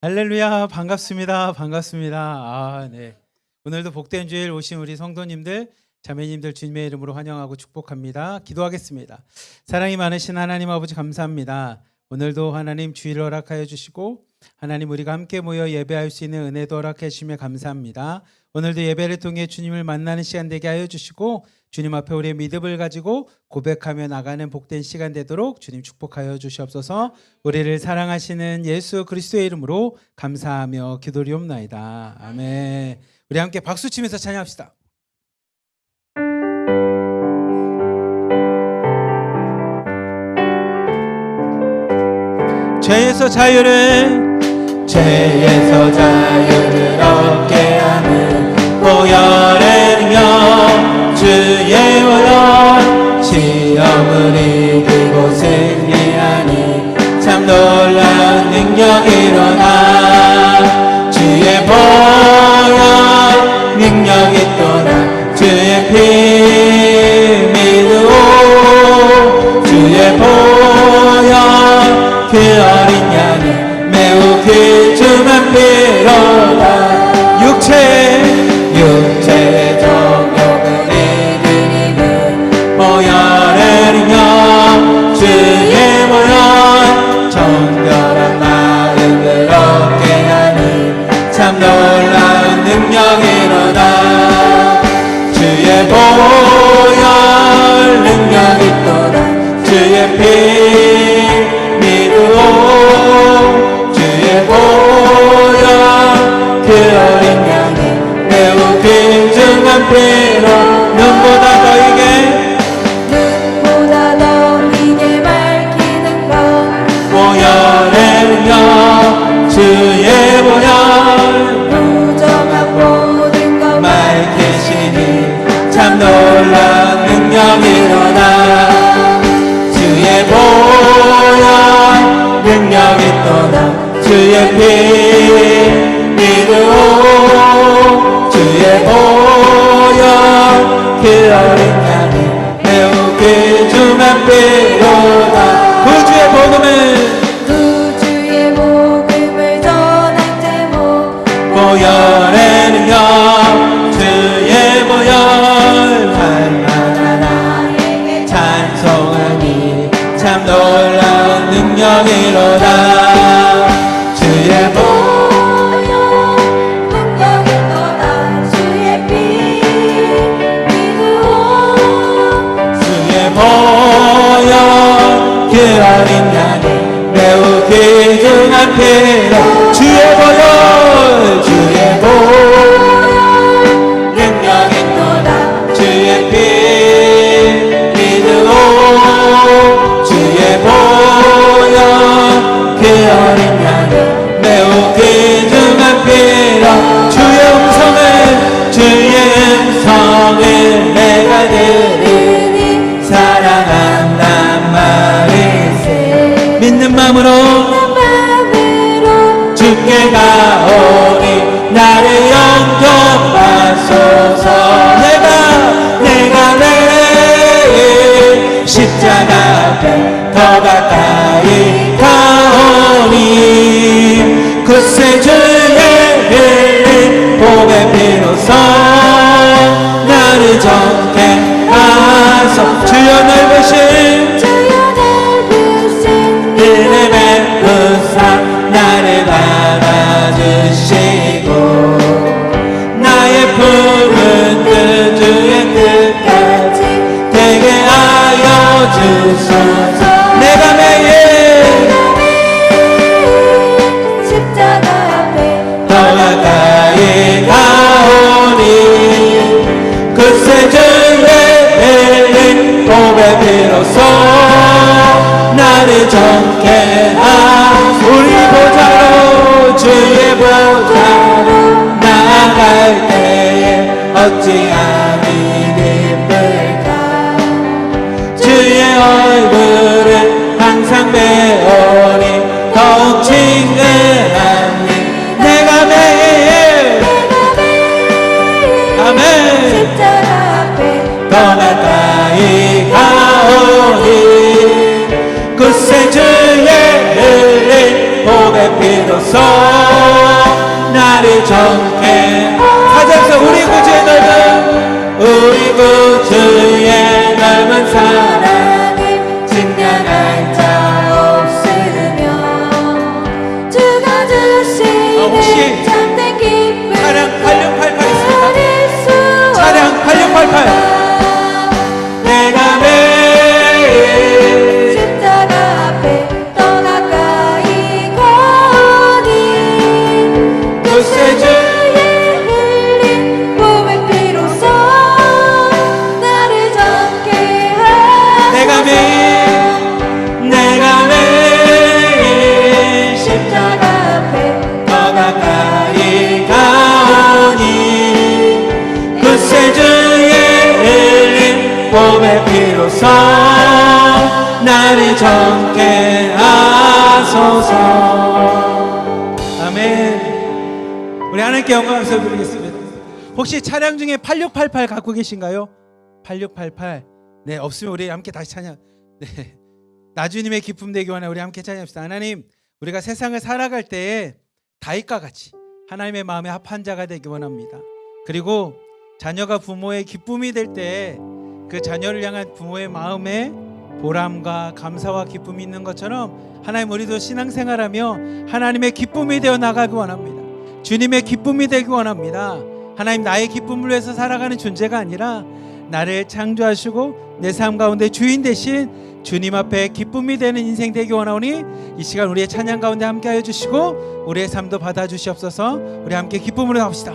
할렐루야, 반갑습니다. 반갑습니다. 네. 오늘도 복된 주일 오신 우리 성도님들, 자매님들 주님의 이름으로 환영하고 축복합니다. 기도하겠습니다. 사랑이 많으신 하나님 아버지 감사합니다. 오늘도 하나님 주일을 허락하여 주시고 하나님 우리가 함께 모여 예배할 수 있는 은혜도 허락해 주시며 감사합니다. 오늘도 예배를 통해 주님을 만나는 시간 되게 하여 주시고 주님 앞에 우리의 믿음을 가지고 고백하며 나가는 복된 시간 되도록 주님 축복하여 주시옵소서. 우리를 사랑하시는 예수 그리스도의 이름으로 감사하며 기도리옵나이다. 아멘. 우리 함께 박수 치면서 찬양합시다. 죄에서 자유를 얻게 하는 보혈의 능력 주의 보혈 시험을 이기고 승리하니 참 놀라운 능력이 일어나 주의 보혈 능력이 또나 주의 피 믿으오 주의 보혈 그 어린 양이 매우 귀중한 피로다 육체의 정욕을 이기는 보혈의 능력 주의 보혈 정결한 마음을 얻게 하니 참 놀라운 능력이 일어나 주의 보혈 능력이 또다 주의 피 주의 보혈 그 어린 양이 매우 귀중한 피로 눈보다 너에게 밝히는 것 보혈의 능력 주의 보혈 부정한 모든 것 밝히시니 참 놀라운 능력이 일어나 주의 보혈 능력이 또다 주의 피 믿으오 주의 보혈 그 어린 양이 매우 귀중한 피로다 구주의 복음을 전할 제목 보혈의 능력 주의 보혈 날마다 나에게 찬송하니 참 놀라운 능력이로다 주의 보혈 능력이 또다 주의 피 믿으오 주의 보혈 그 어린 양이 매우 귀중한 피로 주의 보혈 능력이 또다 주의 피 믿으오 주의 보혈 그 어린 양이 매우 귀중한 피로 주의 음성을 내가 들으니 사랑한단 말이세 믿는 마음으로 주께 가오니 나를 영접하소서 내가 내일 십자가 앞에 더 가까이 가오니 그새 주의 흘린 복의 피로써 나를 정케 하소 주여 넓으신 은혜 베푸사 나를 받아주시고 나의 푸른 뜻 주의 뜻까지 되게 하여 주소서 내가 매일 십자가 앞에 더 가까이 가오니 그새 주의 흘린 복의 피로써 나를 정케 하소서 우리 보좌로 주의 보좌로 나아갈 때에 어찌함이 기쁠까 주의 얼굴을 항상 배우니 더욱 친근하니 내가 매일 아멘 십자가 앞에 더 가까이 가오니 그새 정케 사장서 우리 구주의 넓은 사랑임 증명할 자 없으며 주가 주시는 참된 기쁨 차량 8688 있습니다. 차량 8688 내가 매일 십자가 앞에 더 가까이 거니 그새 주의 흘린 몸의 피로써 나를 정케 하소서 내가 매일 십자가 앞에 더 가까이 가오니 그새 주의 흘린 몸의 피로써 나를 정케 하소서. 아멘. 우리 하나님께 영광 감사 드리겠습니다. 혹시 차량 중에 8688 갖고 계신가요? 8688. 네, 없으면 우리 함께 다시 찬양. 네. 나주님의 기쁨 되기 원해 우리 함께 찬양합시다. 하나님, 우리가 세상을 살아갈 때에 다윗과 같이 하나님의 마음에 합한 자가 되기 원합니다. 그리고 자녀가 부모의 기쁨이 될 때 그 자녀를 향한 부모의 마음에 보람과 감사와 기쁨이 있는 것처럼 하나님 우리도 신앙생활하며 하나님의 기쁨이 되어 나가기 원합니다. 주님의 기쁨이 되기 원합니다. 하나님 나의 기쁨을 위해서 살아가는 존재가 아니라 나를 창조하시고 내 삶 가운데 주인 되신 주님 앞에 기쁨이 되는 인생 되기 원하오니 이 시간 우리의 찬양 가운데 함께 하여 주시고 우리의 삶도 받아주시옵소서. 우리 함께 기쁨으로 합시다.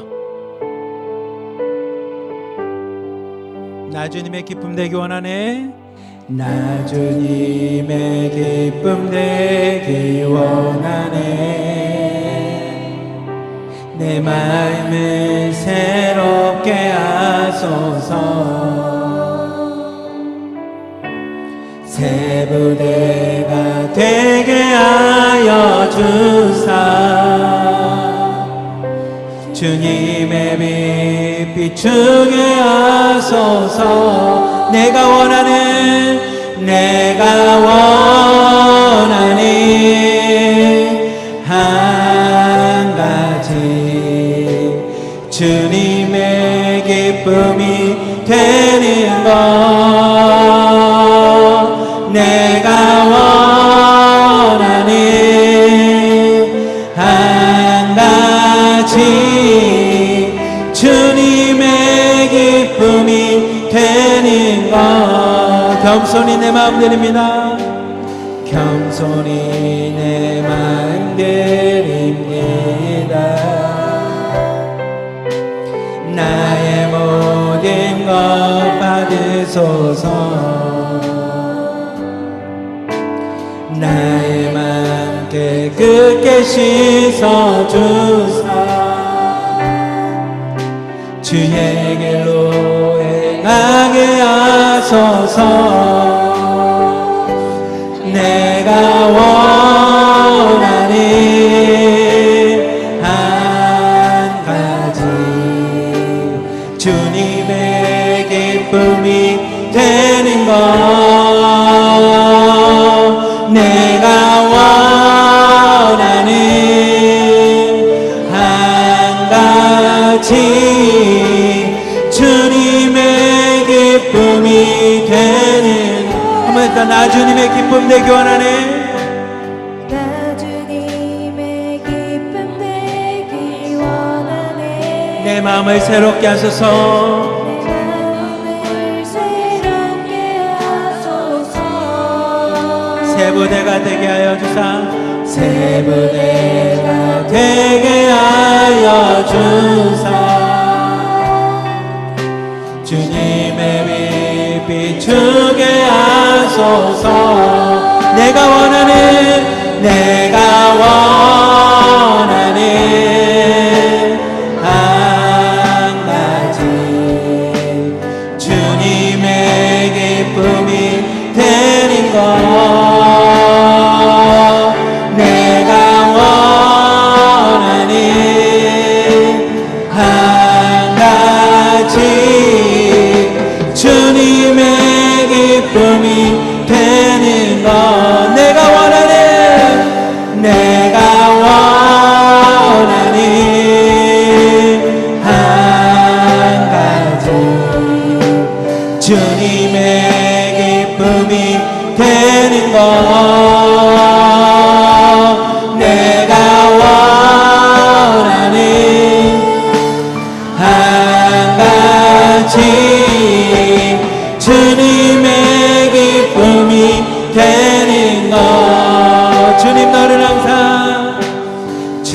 나 주님의 기쁨 되기 원하네. 나 주님의 기쁨 되기 원하네. 내 마음을 새롭게 하소서. 새 부대가 되게 하여 주사. 주님의 빛 비추게 하소서. 내가 원하는 한 가지 주님의 기쁨이 되는 것. 내가 원하는 한 가지 주님의 기쁨이 되는 것. 겸손히 내 마음 드립니다. 겸손히 내 마음 드립니다. 나의 모든 것 받으소서. 나의 맘 깨끗게 씻어주사. 주의 길로 행하게 하소서. 내가 원하는 한 가지 주님의 기쁨이 되는 것. 내가 원하는 한 가지 주님의 기쁨이 되는. 한번 일단 나 주님의 기쁨 되기 원하네. 나 주님의 기쁨 되기 원하네. 내 마음을 새롭게 하소서. 내 마음을 새롭게 하소서. 새 부대가 되게 하여 주사. 새 부대가 되게 하여 주사. 주님의 빛 비추게 하소서. 내가 원하는 한 가지 주님의 기쁨이 되는 것. 내가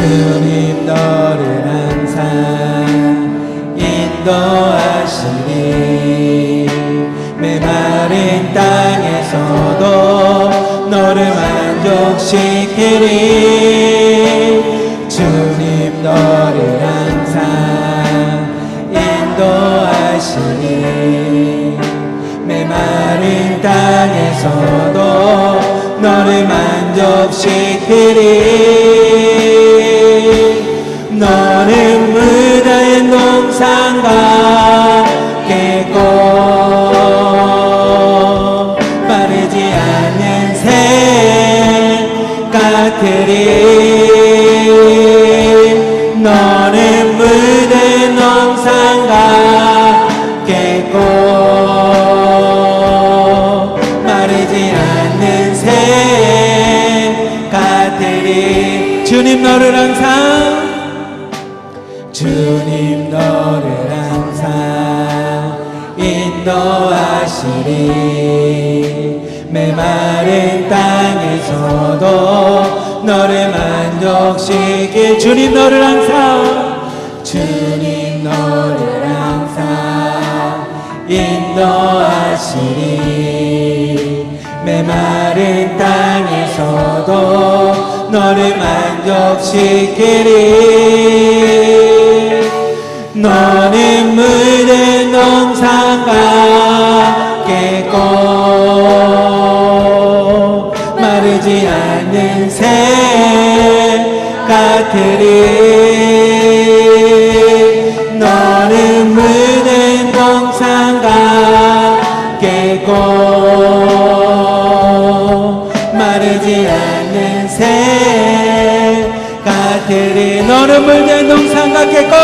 주님 너를 항상 인도하시니 메마른 땅에서도 너를 만족시키니 주님 너를 항상 인도하시니 메마른 땅에서도 너를 만족시키리 너는 무다의 농산과 깨고 마르지 않는 새 같으리 너는 무다의 농산과 깨고 마르지 않는 새 같으리 주님 너를 항상 주님 너를 항상 인도하시리 메마른 땅에서도 너를 만족시킬 주님 너를 항상 주님 너를 항상 인도하시리 메마른 땅에서도 너를 만족시키리 너는 묻은 농산과 깨고 마르지 않는 새 같으리 너는 묻은 농산과 깨고 마르지 않는 새 같으리 너는 물든 농산과 깨고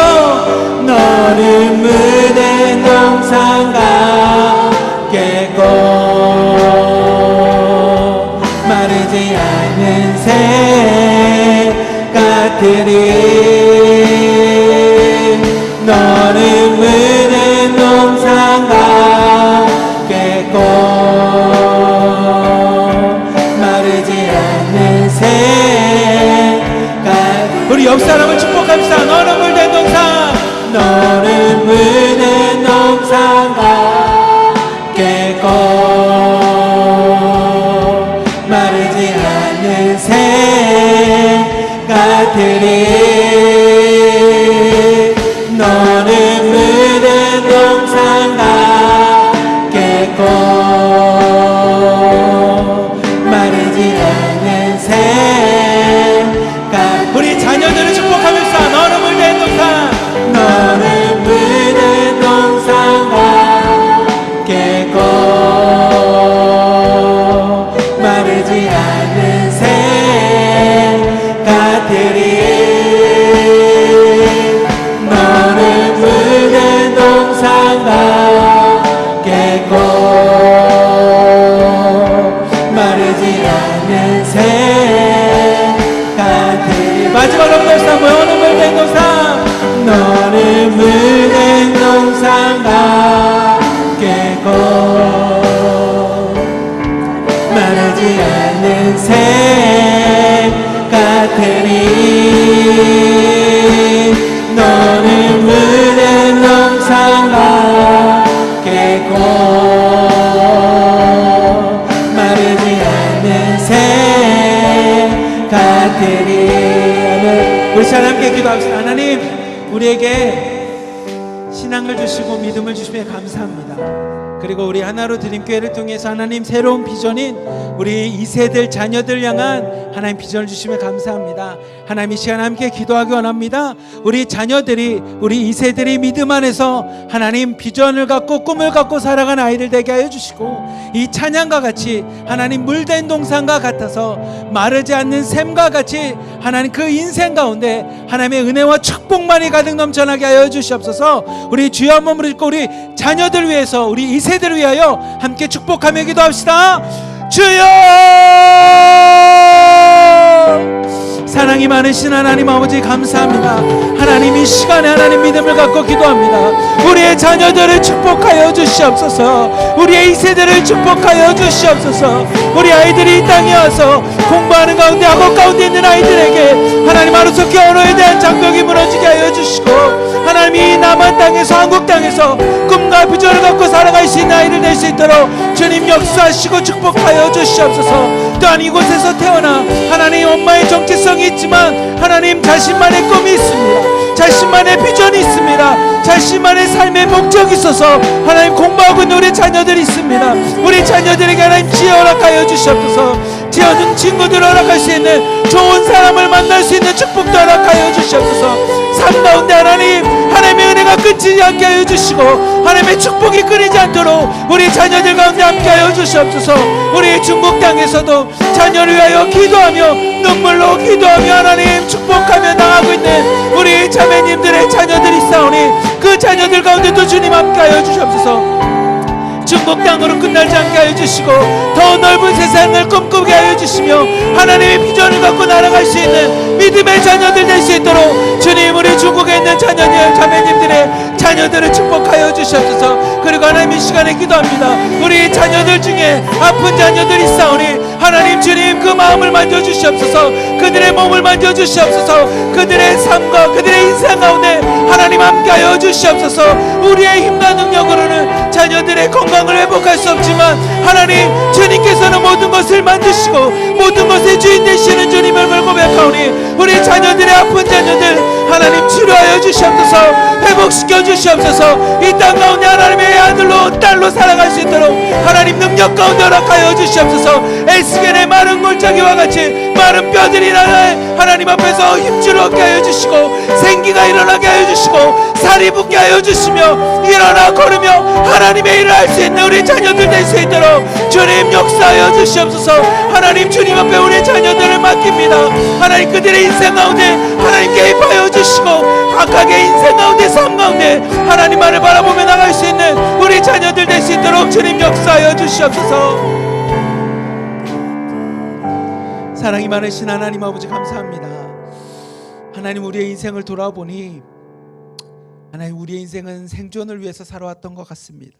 너는 물든 농산과 깨고 마르지 않는 새 같으리 너는 물든 농산과 깨고 마르지 않는 새 같으리 우리 옆 사람을 축복합시다. 너는 물든 농산 너는 물든 농산과 깨고 마르지 않는 새 같으리 너는 물든 농산과 깨고 마르지 않는 새 같으리 우리 자녀들을 축복하면서 너는 물든 농산 너는 물든 농산과 깨고 마르지 않는 새 같으리 너는 물든 농산과 깨고 마르지 않는 새 같으리 마지막으로 다시 한번 너는 물든 농산 너는 물든 농산과 깨고 마르지 않는 새 같으리 너는 물든 농산과 깨고 마르지 않는 새 같으리 우리 잘 함께 기도합시다. 하나님 우리에게 신앙을 주시고 믿음을 주시며 감사합니다. 그리고 우리 하나로 드림교회를 통해서 하나님 새로운 비전인 우리 2세들 자녀들 향한 하나님 비전을 주시며 감사합니다. 하나님 이 시간 함께 기도하기 원합니다. 우리 자녀들이 우리 2세들이 믿음 안에서 하나님 비전을 갖고 꿈을 갖고 살아가는 아이들 되게 하여 주시고 이 찬양과 같이 하나님 물된 동산과 같아서 마르지 않는 샘과 같이 하나님 그 인생 가운데 하나님의 은혜와 축복만이 가득 넘쳐나게 하여 주시옵소서. 우리 주여 한 몸을 읽고 우리 자녀들 위해서 우리 2세들을 위하여 함께 축복하며 기도합시다. 주여 사랑이 많으신 하나님 아버지 감사합니다. 하나님 이 시간에 하나님 믿음을 갖고 기도합니다. 우리의 자녀들을 축복하여 주시옵소서. 우리의 이 세대를 축복하여 주시옵소서. 우리 아이들이 이 땅에 와서 공부하는 가운데 학업 가운데 있는 아이들에게 하나님 하루속히 언어에 대한 장벽이 무너지게 하여 주시고, 하나님 이 남한 땅에서 한국 땅에서 꿈과 비전을 갖고 살아갈 수 있는 아이들 될 수 있도록 주님 역사하시고 축복하여 주시옵소서. 또한 이곳에서 태어나 하나님 엄마의 정체성이 있지만 하나님 자신만의 꿈이 있습니다. 자신만의 비전이 있습니다. 자신만의 삶의 목적이 있어서 하나님 공부하고 있는 우리 자녀들이 있습니다. 우리 자녀들에게 하나님 지혜 허락하여 주시옵소서. 지어준 친구들 허락할 수 있는 좋은 사람을 만날 수 있는 축복도 허락하여 주시옵소서. 삶 가운데 하나님의 은혜가 끊이지 않게 하여 주시고 하나님의 축복이 끊이지 않도록 우리 자녀들 가운데 함께 하여 주시옵소서. 우리 중국 땅에서도 자녀를 위하여 기도하며 눈물로 기도하며 하나님 축복하며 나가고 있는 우리 자매님들의 자녀들이 있사오니 그 자녀들 가운데도 주님 함께 하여 주시옵소서. 중국 땅으로 끝나지 않게 하여 주시고 더 넓은 세상을 꿈꾸게 하여 주시며 하나님의 비전을 갖고 날아갈 수 있는 믿음의 자녀들 될 수 있도록 주님 우리 중국에 있는 자녀들 자매님들의 자녀들을 축복하여 주시옵소서. 그리고 하나님 이 시간에 기도합니다. 우리 자녀들 중에 아픈 자녀들이 있사오니 하나님 주님 그 마음을 만져주시옵소서. 그들의 몸을 만져주시옵소서. 그들의 삶과 그들의 인생 가운데 하나님 함께하여 주시옵소서. 우리의 힘과 능력으로는 자녀들의 건강을 회복할 수 없지만 하나님 주님께서는 모든 것을 만드시고 모든 것의 주인 되시는 주님을 고백하오니 우리 자녀들의 아픈 자녀들 하나님 치료하여 주시옵소서. 회복시켜 주시옵소서. 이 땅 가운데 하나님의 아들로 딸로 살아갈 수 있도록 하나님 능력 가운데 허락하여 주시옵소서. 에스겔의 마른 골짜기와 같이 마른 뼈들이 하나님 앞에서 힘줄 얻게 하여 주시고 생기가 일어나게 하여 주시고 살이 붙게 하여 주시며 일어나 걸으며 하나님의 일을 할 수 있는 우리 자녀들 될 수 있도록 주님 역사하여 주시옵소서. 하나님 주님 앞에 우리 자녀들을 맡깁니다. 하나님 그들의 인생 가운데 하나님 개입하여 주시고 각각의 인생 가운데 삶 가운데 하나님만을 바라보며 나갈 수 있는 우리 자녀들 될 수 있도록 주님 역사하여 주시옵소서. 사랑이 많으신 하나님 아버지 감사합니다. 하나님 우리의 인생을 돌아보니 하나님 우리의 인생은 생존을 위해서 살아왔던 것 같습니다.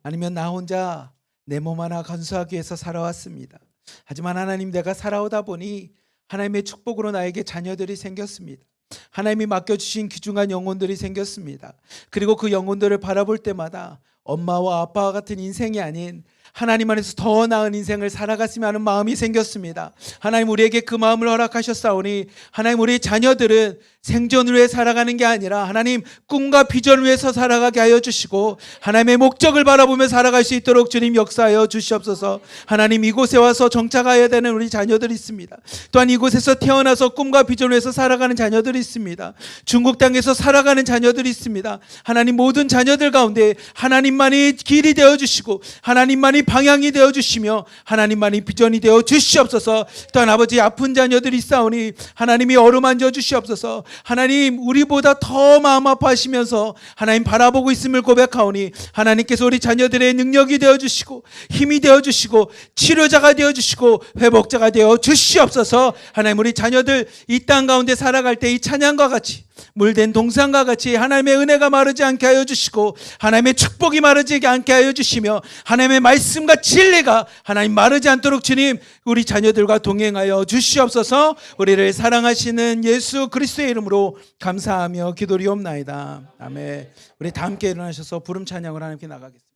아니면 나 혼자 내 몸 하나 간수하기 위해서 살아왔습니다. 하지만 하나님 내가 살아오다 보니 하나님의 축복으로 나에게 자녀들이 생겼습니다. 하나님이 맡겨주신 귀중한 영혼들이 생겼습니다. 그리고 그 영혼들을 바라볼 때마다 엄마와 아빠와 같은 인생이 아닌 하나님 안에서 더 나은 인생을 살아갔으면 하는 마음이 생겼습니다. 하나님 우리에게 그 마음을 허락하셨사오니 하나님 우리 자녀들은 생존을 위해 살아가는 게 아니라 하나님 꿈과 비전을 위해서 살아가게 하여 주시고 하나님의 목적을 바라보며 살아갈 수 있도록 주님 역사하여 주시옵소서. 하나님 이곳에 와서 정착해야 되는 우리 자녀들이 있습니다. 또한 이곳에서 태어나서 꿈과 비전을 위해서 살아가는 자녀들이 있습니다. 중국 땅에서 살아가는 자녀들이 있습니다. 하나님 모든 자녀들 가운데 하나님만이 길이 되어주시고 하나님만이 방향이 되어주시며 하나님만이 비전이 되어 주시옵소서. 또한 아버지 아픈 자녀들이 있사오니 하나님이 어루만져 주시옵소서. 하나님 우리보다 더 마음 아파하시면서 하나님 바라보고 있음을 고백하오니 하나님께서 우리 자녀들의 능력이 되어주시고 힘이 되어주시고 치료자가 되어주시고 회복자가 되어 주시옵소서. 하나님 우리 자녀들 이 땅 가운데 살아갈 때 이 찬양과 같이 물된 동산과 같이 하나님의 은혜가 마르지 않게 하여 주시고 하나님의 축복이 마르지 않게 하여 주시며 하나님의 말씀과 진리가 하나님 마르지 않도록 주님 우리 자녀들과 동행하여 주시옵소서. 우리를 사랑하시는 예수 그리스도의 이름으로 감사하며 기도리옵나이다. 아멘. 우리 다 함께 일어나셔서 부름 찬양을 하나님께 나가겠습니다.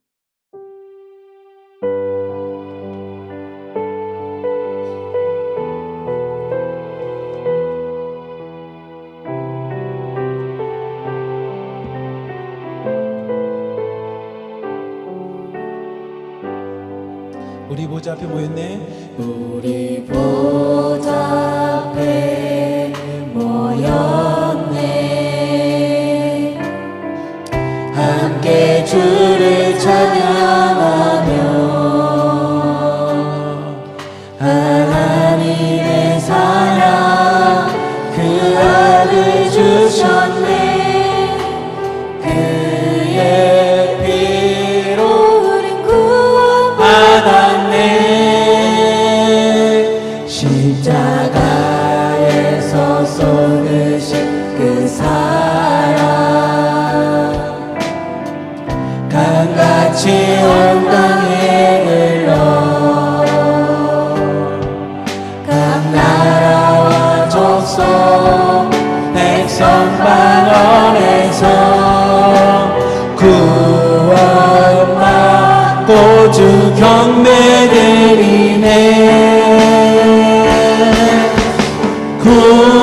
우리 보좌 앞에 모였네. 우리 보좌 앞에 모였네. 함께 주를 찬양하며 하나님의 사랑 그 아들 주셨네. 그의 피로 우린 구원받았네. 십자가 지원 땅에 흘러 각 나라와 족속 백성 반원에서 구원받고 주 경배드리네. 구원하심이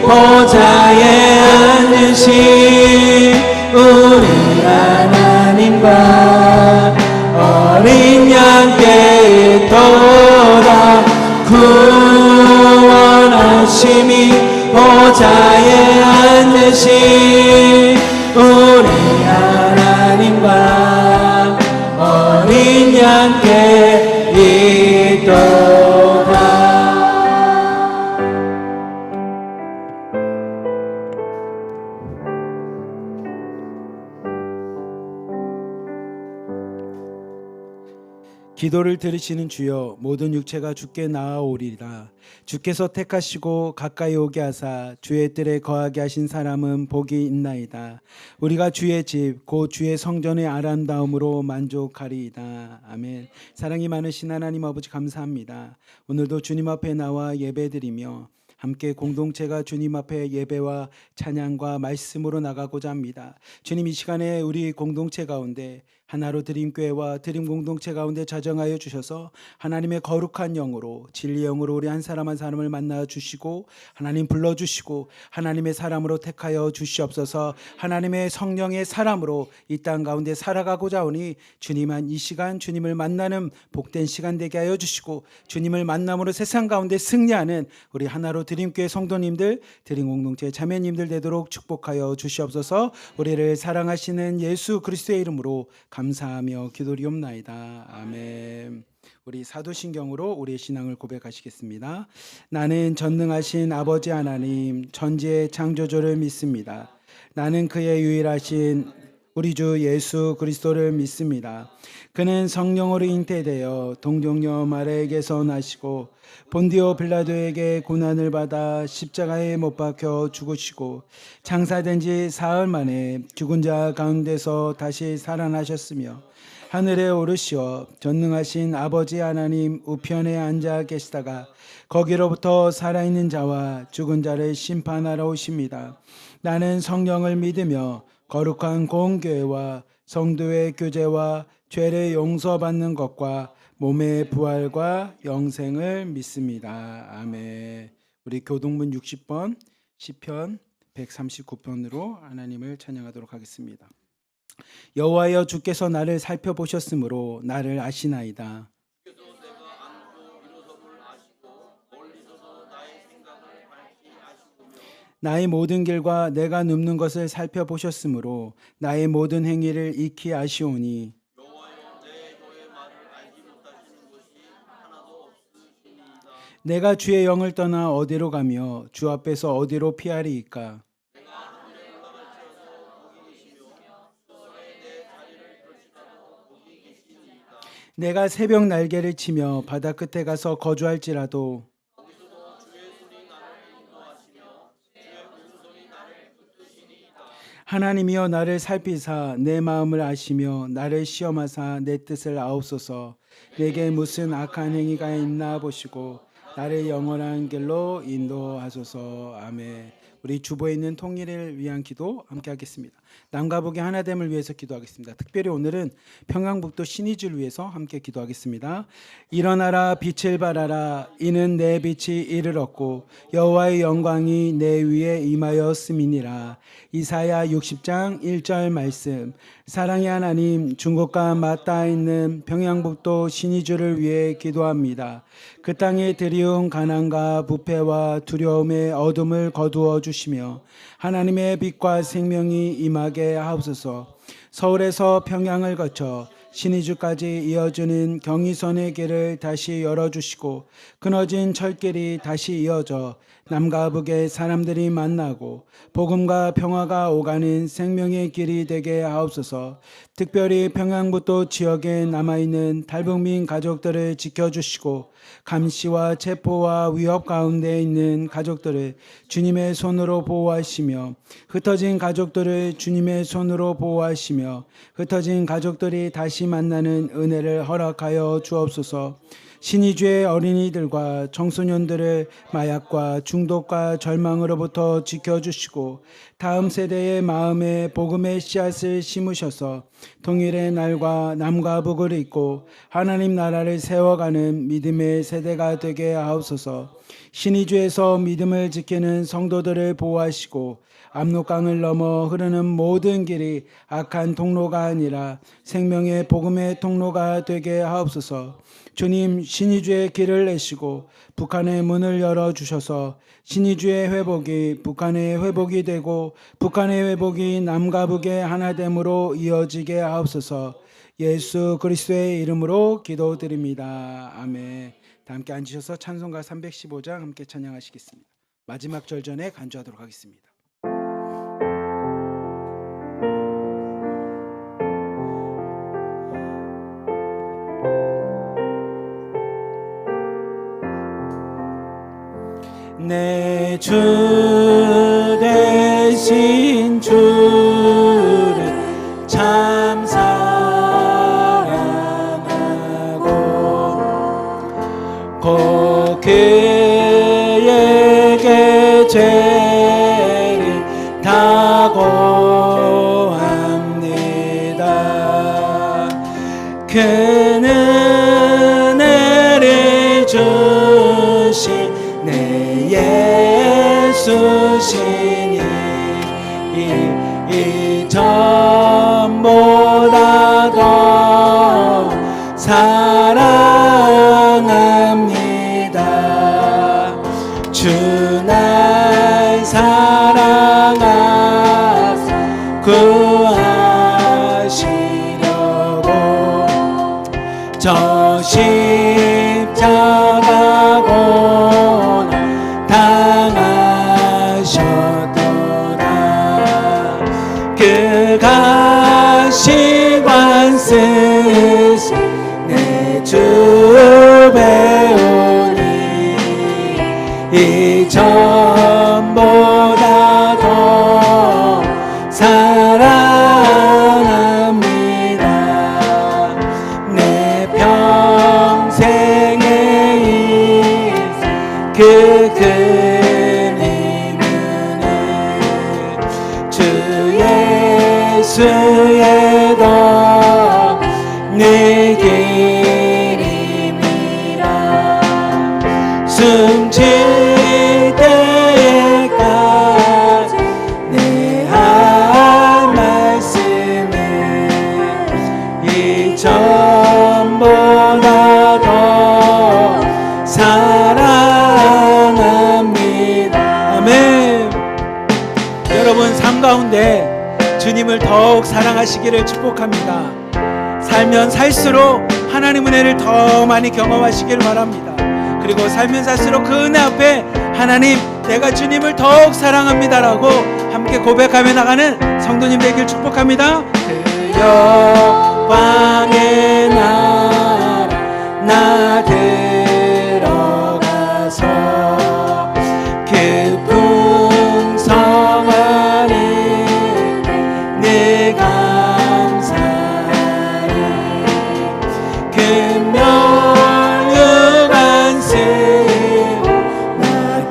보좌에 앉으신 우리 하나님과 어린 양께 있도다. 구원하심이 보좌에 앉으신 우리 하나님과 어린 양께 있도다. 기도를 들으시는 주여, 모든 육체가 주께 나아오리라. 주께서 택하시고 가까이 오게 하사 주의 뜰에 거하게 하신 사람은 복이 있나이다. 우리가 주의 집 곧 주의 성전의 아름다움으로 만족하리이다. 아멘. 사랑이 많으신 하나님 아버지, 감사합니다. 오늘도 주님 앞에 나와 예배드리며 함께 공동체가 주님 앞에 예배와 찬양과 말씀으로 나가고자 합니다. 주님, 이 시간에 우리 공동체 가운데 하나로 드림교회와 드림 공동체 가운데 자정하여 주셔서 하나님의 거룩한 영으로, 진리의 영으로 우리 한 사람 한 사람을 만나 주시고 하나님 불러주시고 하나님의 사람으로 택하여 주시옵소서. 하나님의 성령의 사람으로 이 땅 가운데 살아가고자 하오니 주님한 이 시간 주님을 만나는 복된 시간 되게 하여 주시고 주님을 만남으로 세상 가운데 승리하는 우리 하나로 드림교회 성도님들, 드림 공동체 자매님들 되도록 축복하여 주시옵소서. 우리를 사랑하시는 예수 그리스도의 이름으로 감사하며 기도리옵나이다. 아멘. 우리 사도신경으로 우리의 신앙을 고백하시겠습니다. 나는 전능하신 아버지 하나님 전지의 창조주를 믿습니다. 나는 그의 유일하신 우리 주 예수 그리스도를 믿습니다. 그는 성령으로 잉태되어 동정녀 마리아에게서 나시고 본디오 빌라도에게 고난을 받아 십자가에 못 박혀 죽으시고 장사된 지 사흘 만에 죽은 자 가운데서 다시 살아나셨으며 하늘에 오르시어 전능하신 아버지 하나님 우편에 앉아 계시다가 거기로부터 살아있는 자와 죽은 자를 심판하러 오십니다. 나는 성령을 믿으며 거룩한 공교회와 성도의 교제와 죄를 용서받는 것과 몸의 부활과 영생을 믿습니다. 아멘. 우리 교동문 60번 시편 139편으로 하나님을 찬양하도록 하겠습니다. 여호와여, 주께서 나를 살펴보셨으므로 나를 아시나이다. 나의 모든 길과 내가 눕는 것을 살펴보셨으므로 나의 모든 행위를 익히 아시오니 내가 주의 영을 떠나 어디로 가며 주 앞에서 어디로 피하리이까? 내가 새벽 날개를 치며 바다 끝에 가서 거주할지라도 하나님이여, 나를 살피사 내 마음을 아시며 나를 시험하사 내 뜻을 아옵소서. 내게 무슨 악한 행위가 있나 보시고 나를 영원한 길로 인도하소서. 아멘. 우리 주보에 있는 통일을 위한 기도 함께 하겠습니다. 남과 북의 하나됨을 위해서 기도하겠습니다. 특별히 오늘은 평양북도 신의주를 위해서 함께 기도하겠습니다. 일어나라, 빛을 발하라. 이는 내 빛이 이를 얻고 여호와의 영광이 내 위에 임하였음이니라. 이사야 60장 1절 말씀. 사랑의 하나님, 중국과 맞닿아 있는 평양북도 신의주를 위해 기도합니다. 그 땅에 드리운 가난과 부패와 두려움의 어둠을 거두어 주시며 하나님의 빛과 생명이 임하게 하옵소서. 서울에서 평양을 거쳐 신의주까지 이어지는 경의선의 길을 다시 열어주시고 끊어진 철길이 다시 이어져 남과 북의 사람들이 만나고 복음과 평화가 오가는 생명의 길이 되게 하옵소서. 특별히 평양북도 지역에 남아있는 탈북민 가족들을 지켜주시고 감시와 체포와 위협 가운데 있는 가족들을 주님의 손으로 보호하시며 흩어진 가족들을 주님의 손으로 보호하시며 흩어진 가족들이 다시 만나는 은혜를 허락하여 주옵소서. 신의주의 어린이들과 청소년들을 마약과 중독과 절망으로부터 지켜주시고 다음 세대의 마음에 복음의 씨앗을 심으셔서 통일의 날과 남과 북을 잇고 하나님 나라를 세워가는 믿음의 세대가 되게 하옵소서. 신의주에서 믿음을 지키는 성도들을 보호하시고 압록강을 넘어 흐르는 모든 길이 악한 통로가 아니라 생명의 복음의 통로가 되게 하옵소서. 주님, 신의주의 길을 내시고 북한의 문을 열어주셔서 신의주의 회복이 북한의 회복이 되고 북한의 회복이 남과 북의 하나됨으로 이어지게 하옵소서. 예수 그리스도의 이름으로 기도드립니다. 아멘. 다 함께 앉으셔서 찬송가 315장 함께 찬양하시겠습니다. 마지막 절 전에 간주하도록 하겠습니다. 내 주 되신 주를 참 사랑하고 곧 그에게 죄를 다 고합니다. 그는 은혜를 주신 내 예수시니 이 전보다 더 사랑합니다. 주 날 사랑하사 구하시려고 저 십자가 고난 당하셨도다. 그가 시관 쓰신 내 주 배우니 이 전보다 더 사랑합니다. 내 평생의 인생 그 큰 힘은 주 예수의 더 내 길임이라. 숨질 때까지 내 할 말씀은 이 전보다 더 사랑합니다. 아멘. 여러분 삶 가운데 주님을 더욱 사랑하시기를 축복합니다. 살면 살수록 하나님 은혜를 더 많이 경험하시길 바랍니다. 그리고 살면 살수록 그 은혜 앞에 하나님 내가 주님을 더욱 사랑합니다라고 함께 고백하며 나가는 성도님 되길 축복합니다. 그 영광의 나라 나 들어가서 그 풍성 안에 내 감사를 그 멸류관 쓰고 나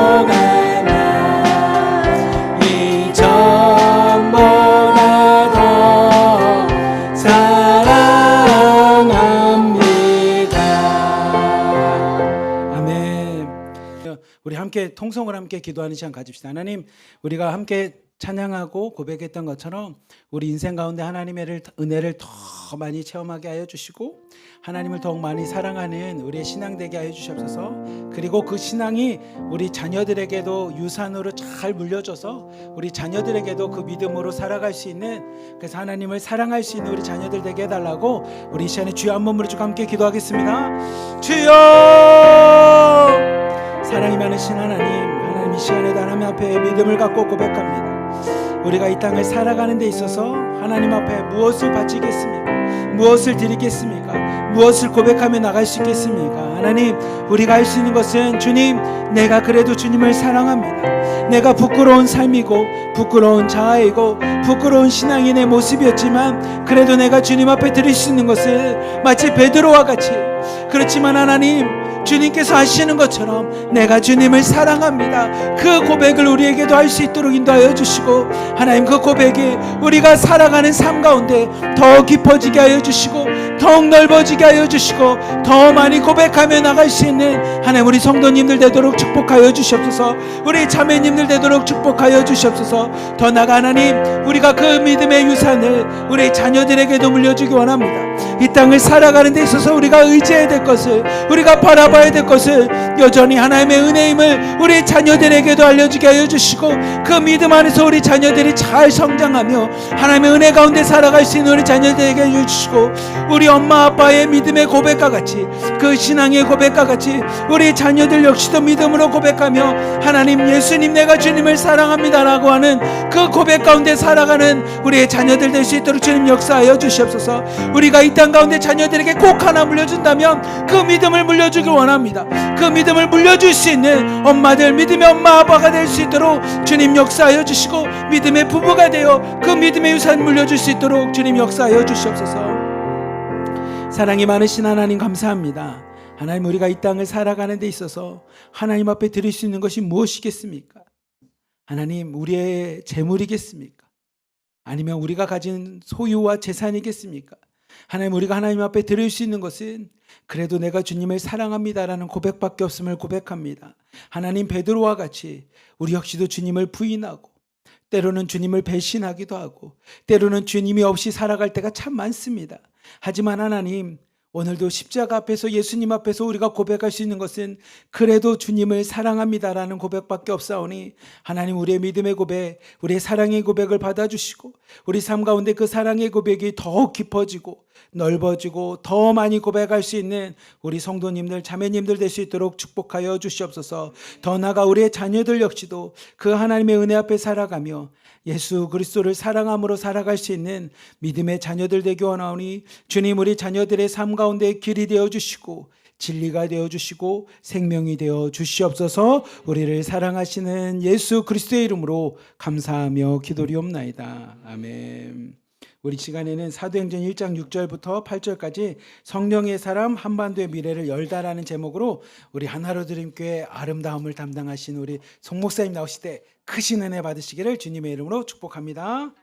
찬송하나 이 전보다 더 사랑합니다. 아멘. 우리 함께 통성을 함께 기도하는 시간 가집시다. 하나님, 우리가 함께 찬양하고 고백했던 것처럼 우리 인생 가운데 하나님의 은혜를 더 많이 체험하게 하여 주시고 하나님을 더욱 많이 사랑하는 우리의 신앙 되게 하여 주시옵소서. 그리고 그 신앙이 우리 자녀들에게도 유산으로 잘 물려줘서 우리 자녀들에게도 그 믿음으로 살아갈 수 있는, 그래서 하나님을 사랑할 수 있는 우리 자녀들 되게 해달라고 우리 이 시간에 주여 한 번으로 쭉 함께 기도하겠습니다. 주여, 사랑이 많으신 하나님 이 시간에도 하나님 앞에 믿음을 갖고 고백합니다. 우리가 이 땅을 살아가는 데 있어서 하나님 앞에 무엇을 바치겠습니까? 무엇을 드리겠습니까? 무엇을 고백하며 나갈 수 있겠습니까? 하나님, 우리가 할 수 있는 것은 주님, 내가 그래도 주님을 사랑합니다. 내가 부끄러운 삶이고 부끄러운 자아이고 부끄러운 신앙이 내 모습이었지만 그래도 내가 주님 앞에 드릴 수 있는 것을 마치 베드로와 같이, 그렇지만 하나님, 주님께서 하시는 것처럼 내가 주님을 사랑합니다. 그 고백을 우리에게도 할 수 있도록 인도하여 주시고, 하나님, 그 고백이 우리가 살아가는 삶 가운데 더 깊어지게 하여 주시고 더욱 넓어지게 하여 주시고 더 많이 고백하며 나갈 수 있는 하나님 우리 성도님들 되도록 축복하여 주시옵소서. 우리 자매님들 되도록 축복하여 주시옵소서. 더 나아가 하나님, 우리가 그 믿음의 유산을 우리 자녀들에게도 물려주기 원합니다. 이 땅을 살아가는 데 있어서 우리가 의지해야 될 것을, 우리가 바라봐야 될 것을 여전히 하나님의 은혜임을 우리 자녀들에게도 알려주게 하여 주시고, 그 믿음 안에서 우리 자녀들이 잘 성장하며 하나님의 은혜 가운데 살아갈 수 있는 우리 자녀들에게 해주시고, 우리 엄마 아빠의 믿음의 고백과 같이, 그 신앙의 고백과 같이 우리 자녀들 역시도 믿음으로 고백하며 하나님, 예수님, 내가 주님을 사랑합니다라고 하는 그 고백 가운데 살아가는 우리의 자녀들 될 수 있도록 주님 역사하여 주시옵소서. 우리가 이 땅 가운데 자녀들에게 꼭 하나 물려준다면 그 믿음을 물려주길 원합니다. 그 믿음을 물려줄 수 있는 엄마들, 믿음의 엄마 아빠가 될 수 있도록 주님 역사하여 주시고, 믿음의 부부가 되어 그 믿음의 유산 물려줄 수 있도록 주님 역사하여 주시옵소서. 사랑이 많으신 하나님 감사합니다. 하나님, 우리가 이 땅을 살아가는 데 있어서 하나님 앞에 드릴 수 있는 것이 무엇이겠습니까? 하나님, 우리의 재물이겠습니까? 아니면 우리가 가진 소유와 재산이겠습니까? 하나님, 우리가 하나님 앞에 드릴 수 있는 것은 그래도 내가 주님을 사랑합니다라는 고백밖에 없음을 고백합니다. 하나님, 베드로와 같이 우리 역시도 주님을 부인하고 때로는 주님을 배신하기도 하고 때로는 주님이 없이 살아갈 때가 참 많습니다. 하지만 하나님, 오늘도 십자가 앞에서 예수님 앞에서 우리가 고백할 수 있는 것은 그래도 주님을 사랑합니다라는 고백밖에 없사오니, 하나님, 우리의 믿음의 고백, 우리의 사랑의 고백을 받아주시고 우리 삶 가운데 그 사랑의 고백이 더욱 깊어지고 넓어지고 더 많이 고백할 수 있는 우리 성도님들, 자매님들 될 수 있도록 축복하여 주시옵소서. 더 나아가 우리의 자녀들 역시도 그 하나님의 은혜 앞에 살아가며 예수 그리스도를 사랑함으로 살아갈 수 있는 믿음의 자녀들 되기 원하오니, 주님, 우리 자녀들의 삶 가운데 길이 되어주시고 진리가 되어주시고 생명이 되어주시옵소서. 우리를 사랑하시는 예수 그리스도의 이름으로 감사하며 기도리옵나이다. 아멘. 우리 시간에는 사도행전 1장 6절부터 8절까지 성령의 사람 한반도의 미래를 열다라는 제목으로 우리 한하로드림교회 아름다움을 담당하신 우리 송 목사님 나오실 때 크신 은혜 받으시기를 주님의 이름으로 축복합니다.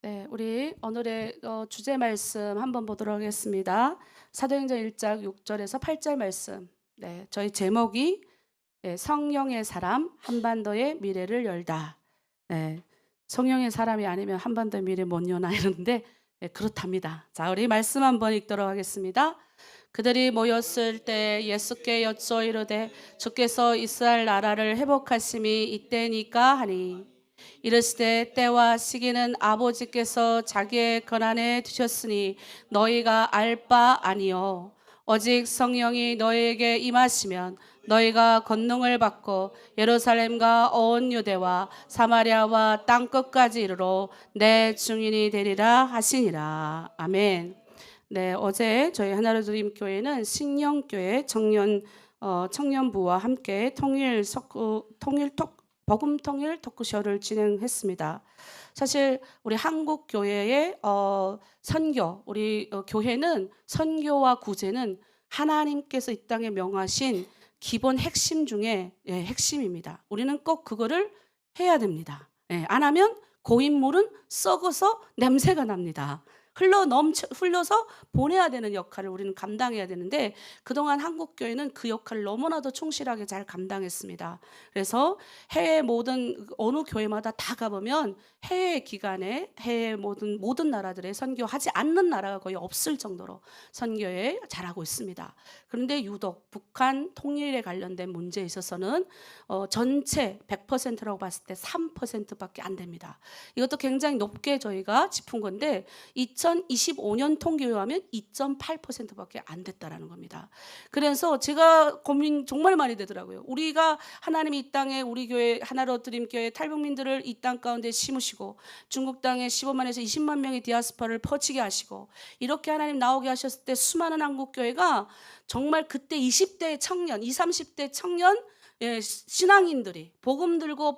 네, 우리 오늘의 주제 말씀 한번 보도록 하겠습니다. 사도행전 1장 6절에서 8절 말씀. 네, 저희 제목이 성령의 사람 한반도의 미래를 열다. 네, 성령의 사람이 아니면 한반도의 미래 못 여나 이러는데 그렇답니다. 자, 우리 말씀 한번 읽도록 하겠습니다. 그들이 모였을 때 예수께 여쭈어 이르되 주께서 이스라엘 나라를 회복하심이 이때니까 하니, 이르시되 때와 시기는 아버지께서 자기의 권한에 두셨으니 너희가 알 바 아니요 오직 성령이 너희에게 임하시면 너희가 권능을 받고 예루살렘과 온 유대와 사마리아와 땅끝까지 이르러 내 증인이 되리라 하시니라. 아멘. 네, 어제 저희 하나로드림교회는 신령교회 청년부와 함께 복음 통일 토크쇼를 진행했습니다. 사실 우리 한국 교회의 선교, 우리 교회는 선교와 구제는 하나님께서 이 땅에 명하신 기본 핵심 중에 핵심입니다. 우리는 꼭 그거를 해야 됩니다. 안 하면 고인물은 썩어서 냄새가 납니다. 흘려서 보내야 되는 역할을 우리는 감당해야 되는데 그동안 한국교회는 그 역할을 너무나도 충실하게 잘 감당했습니다. 그래서 해외 모든 어느 교회마다 다 가보면 해외 기간에 해외 모든 나라들에 선교하지 않는 나라가 거의 없을 정도로 선교에 잘하고 있습니다. 그런데 유독 북한 통일에 관련된 문제에 있어서는 전체 100%라고 봤을 때 3%밖에 안 됩니다. 이것도 굉장히 높게 저희가 짚은 건데 2025년 통계에 하면 2.8%밖에 안 됐다라는 겁니다. 그래서 제가 고민 정말 많이 되더라고요. 우리가 하나님이 이 땅에 우리 교회 하나로 드림 교회 탈북민들을 이 땅 가운데 심으시고 중국 땅에 15만에서 20만 명의 디아스포라를 퍼지게 하시고 이렇게 하나님 나오게 하셨을 때 수많은 한국 교회가 정말 그때 20대 청년, 20, 30대 청년 신앙인들이 복음 들고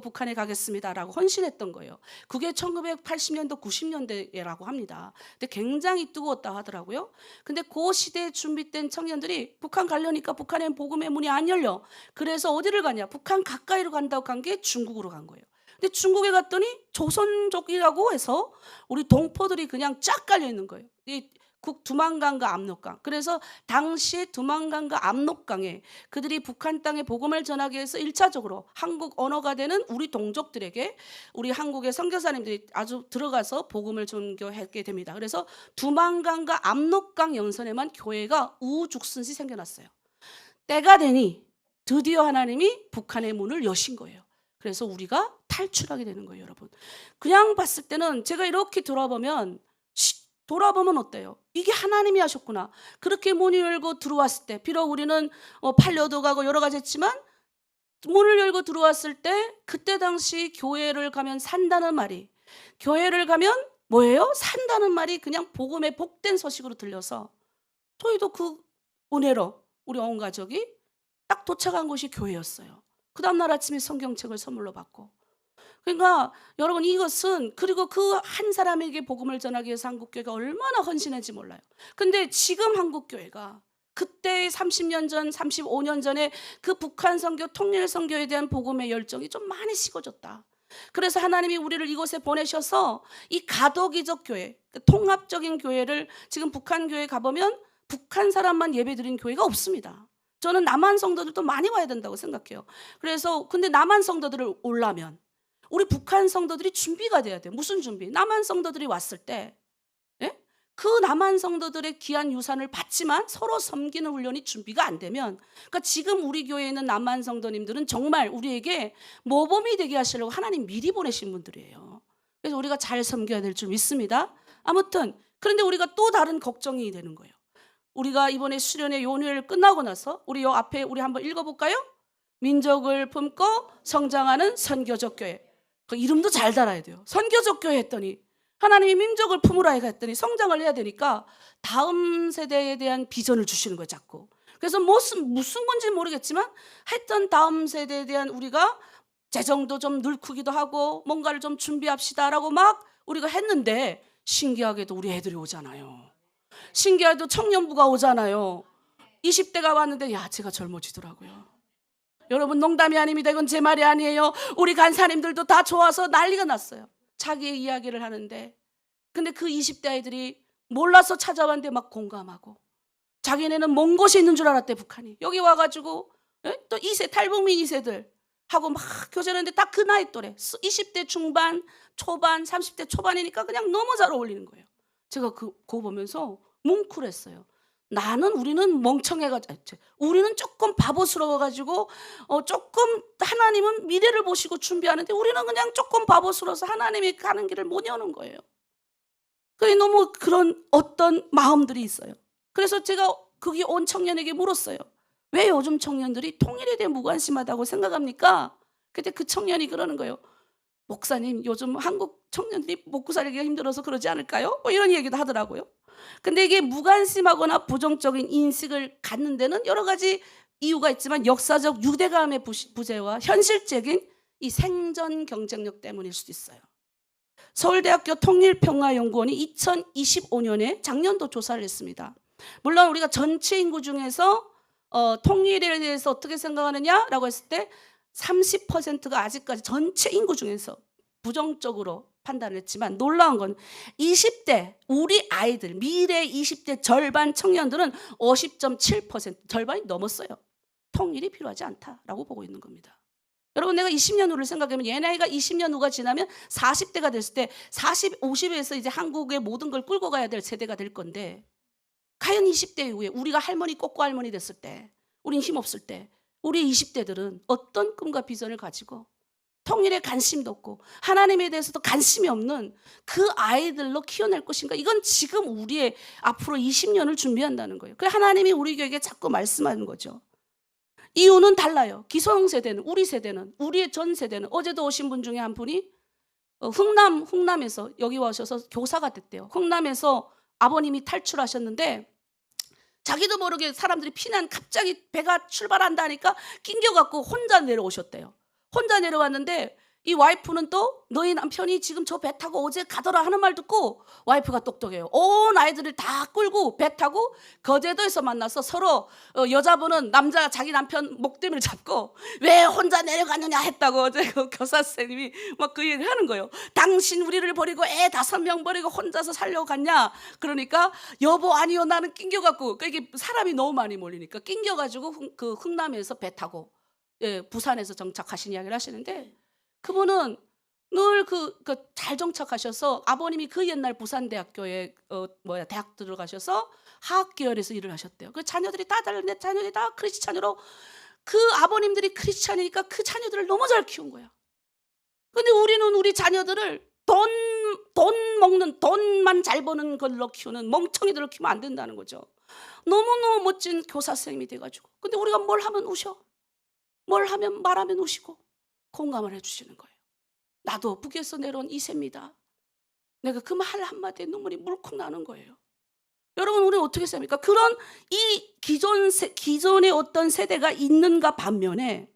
북한에 가겠습니다라고 헌신했던 거예요. 그게 1980년도 90년대라고 합니다. 근데 굉장히 뜨거웠다 하더라고요. 근데 그 시대에 준비된 청년들이 북한 가려니까 북한엔 복음의 문이 안 열려. 그래서 어디를 가냐? 북한 가까이로 간다고 간 게 중국으로 간 거예요. 근데 중국에 갔더니 조선족이라고 해서 우리 동포들이 그냥 쫙 깔려 있는 거예요. 이 두만강과 압록강. 그래서 당시 두만강과 압록강에 그들이 북한 땅에 복음을 전하기 위해서 1차적으로 한국 언어가 되는 우리 동족들에게 우리 한국의 선교사님들이 아주 들어가서 복음을 전교하게 됩니다. 그래서 두만강과 압록강 연선에만 교회가 우후죽순이 생겨났어요. 때가 되니 드디어 하나님이 북한의 문을 여신 거예요. 그래서 우리가 탈출하게 되는 거예요, 여러분. 그냥 봤을 때는 제가 이렇게 돌아보면 어때요? 이게 하나님이 하셨구나. 그렇게 문을 열고 들어왔을 때 비록 우리는 팔려도 가고 여러 가지 했지만 문을 열고 들어왔을 때 그때 당시 교회를 가면 산다는 말이 교회를 가면 뭐예요? 산다는 말이 그냥 복음의 복된 소식으로 들려서 저희도 그 은혜로 우리 온 가족이 딱 도착한 곳이 교회였어요. 그 다음날 아침에 성경책을 선물로 받고 그러니까 여러분 이것은 그리고 그 한 사람에게 복음을 전하기 위해서 한국교회가 얼마나 헌신했는지 몰라요. 근데 지금 한국교회가 그때 30년 전, 35년 전에 그 북한 선교, 통일 선교에 대한 복음의 열정이 좀 많이 식어졌다. 그래서 하나님이 우리를 이곳에 보내셔서 이 가덕이적 교회, 통합적인 교회를 지금 북한 교회에 가보면 북한 사람만 예배드린 교회가 없습니다. 저는 남한 성도들도 많이 와야 된다고 생각해요. 그래서 근데 남한 성도들을 오려면 우리 북한 성도들이 준비가 돼야 돼요. 무슨 준비? 남한 성도들이 왔을 때 그 남한 성도들의 귀한 유산을 받지만 서로 섬기는 훈련이 준비가 안 되면 그러니까 지금 우리 교회에 있는 남한 성도님들은 정말 우리에게 모범이 되게 하시려고 하나님 미리 보내신 분들이에요. 그래서 우리가 잘 섬겨야 될 줄 믿습니다. 아무튼 그런데 우리가 또 다른 걱정이 되는 거예요. 우리가 이번에 수련회 연휴를 끝나고 나서 우리 요 앞에 우리 한번 읽어볼까요? 민족을 품고 성장하는 선교적 교회. 그 이름도 잘 달아야 돼요. 선교적 교회 했더니 하나님이 민족을 품으라 했더니 성장을 해야 되니까 다음 세대에 대한 비전을 주시는 거예요, 자꾸. 그래서 무슨 건지 모르겠지만 하여튼 다음 세대에 대한 우리가 재정도 좀 늘크기도 하고 뭔가를 좀 준비합시다라고 막 우리가 했는데 신기하게도 우리 애들이 오잖아요. 신기하게도 청년부가 오잖아요. 20대가 왔는데 야, 제가 젊어지더라고요. 여러분 농담이 아닙니다. 이건 제 말이 아니에요. 우리 간사님들도 다 좋아서 난리가 났어요. 자기의 이야기를 하는데 근데 그 20대 아이들이 몰라서 찾아왔는데 막 공감하고 자기네는 먼 곳에 있는 줄 알았대. 북한이 여기 와가지고 또 2세 탈북민 2세들 하고 막 교제하는데 딱 그 나이 또래 20대 중반 초반 30대 초반이니까 그냥 너무 잘 어울리는 거예요. 제가 그거 보면서 뭉클했어요. 우리는 멍청해가지고 우리는 조금 바보스러워가지고 조금 하나님은 미래를 보시고 준비하는데 우리는 그냥 조금 바보스러워서 하나님이 가는 길을 못 여는 거예요. 그게 너무 그런 어떤 마음들이 있어요. 그래서 제가 거기 온 청년에게 물었어요. 왜 요즘 청년들이 통일에 대해 무관심하다고 생각합니까? 그때 그 청년이 그러는 거예요. 목사님 요즘 한국 청년들이 먹고 살기가 힘들어서 그러지 않을까요? 뭐 이런 얘기도 하더라고요. 근데 이게 무관심하거나 부정적인 인식을 갖는 데는 여러 가지 이유가 있지만 역사적 유대감의 부재와 현실적인 이 생존 경쟁력 때문일 수도 있어요. 서울대학교 통일평화연구원이 2025년에 작년도 조사를 했습니다. 물론 우리가 전체 인구 중에서 통일에 대해서 어떻게 생각하느냐라고 했을 때 30%가 아직까지 전체 인구 중에서 부정적으로 판단을 했지만 놀라운 건 20대 우리 아이들 미래 20대 절반 청년들은 50.7% 절반이 넘었어요. 통일이 필요하지 않다라고 보고 있는 겁니다. 여러분 내가 20년 후를 생각하면 얘 나이가 20년 후가 지나면 40대가 됐을 때 40, 50에서 이제 한국의 모든 걸 끌고 가야 될 세대가 될 건데 과연 20대 이후에 우리가 할머니 꼬꼬 할머니 됐을 때 우린 힘없을 때 우리 20대들은 어떤 꿈과 비전을 가지고 통일에 관심도 없고 하나님에 대해서도 관심이 없는 그 아이들로 키워낼 것인가. 이건 지금 우리의 앞으로 20년을 준비한다는 거예요. 그 하나님이 우리 교회에 자꾸 말씀하는 거죠. 이유는 달라요. 기성세대는 우리 세대는 우리의 전 세대는 어제도 오신 분 중에 한 분이 흥남에서 여기 와셔서 교사가 됐대요. 흥남에서 아버님이 탈출하셨는데 자기도 모르게 사람들이 피난 갑자기 배가 출발한다니까 낑겨갖고 혼자 내려오셨대요. 혼자 내려왔는데 이 와이프는 또 너희 남편이 지금 저 배 타고 어제 가더라 하는 말 듣고 와이프가 똑똑해요. 온 아이들을 다 끌고 배 타고 거제도에서 만나서 서로 여자분은 남자 자기 남편 목덜미를 잡고 왜 혼자 내려가느냐 했다고 어제 그 교사 선생님이 막 그 얘기를 하는 거예요. 당신 우리를 버리고 애 5명 버리고 혼자서 살려고 갔냐? 그러니까 여보 아니요 나는 낑겨갖고 이게 사람이 너무 많이 몰리니까 낑겨가지고 그 흥남에서 배 타고 부산에서 정착하신 이야기를 하시는데 그분은 늘 잘 정착하셔서 아버님이 그 옛날 부산대학교에 대학 들어가셔서 화학계열에서 일을 하셨대요. 그 자녀들이 다 다른데 자녀들이 다 크리스찬으로 그 아버님들이 크리스찬이니까 그 자녀들을 너무 잘 키운 거야. 근데 우리는 우리 자녀들을 돈 먹는 돈만 잘 버는 걸로 키우는 멍청이들로 키우면 안 된다는 거죠. 너무너무 멋진 교사 선생님이 돼가지고 근데 우리가 뭘 하면 우셔. 뭘 하면 말하면 우시고 공감을 해주시는 거예요. 나도 북에서 내려온 이세입니다. 내가 그 말 한마디에 눈물이 물컥 나는 거예요. 여러분 우리는 어떻게 생각합니까? 그런 이 기존의 어떤 세대가 있는가 반면에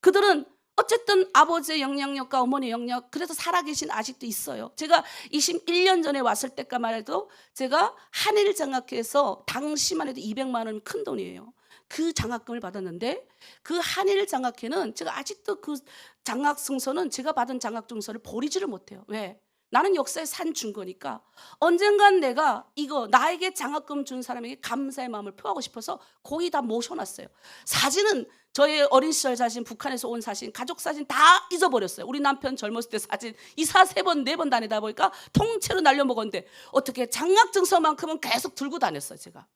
그들은 어쨌든 아버지의 영향력과 어머니의 영향력 그래서 살아계신 아직도 있어요. 제가 21년 전에 왔을 때까만 해도 제가 한일 장학회에서 당시만 해도 200만 원 큰 돈이에요. 그 장학금을 받았는데 그 한일 장학회는 제가 아직도 그 장학 증서는 제가 받은 장학 증서를 버리지를 못해요. 왜? 나는 역사에 산 준 거니까 언젠간 내가 이거 나에게 장학금 준 사람에게 감사의 마음을 표하고 싶어서 거의 다 모셔놨어요. 사진은 저의 어린 시절 사진, 북한에서 온 사진, 가족 사진 다 잊어버렸어요. 우리 남편 젊었을 때 사진 이사 3번, 4번 다니다 보니까 통째로 날려먹었는데 어떻게 장학 증서만큼은 계속 들고 다녔어요. 제가.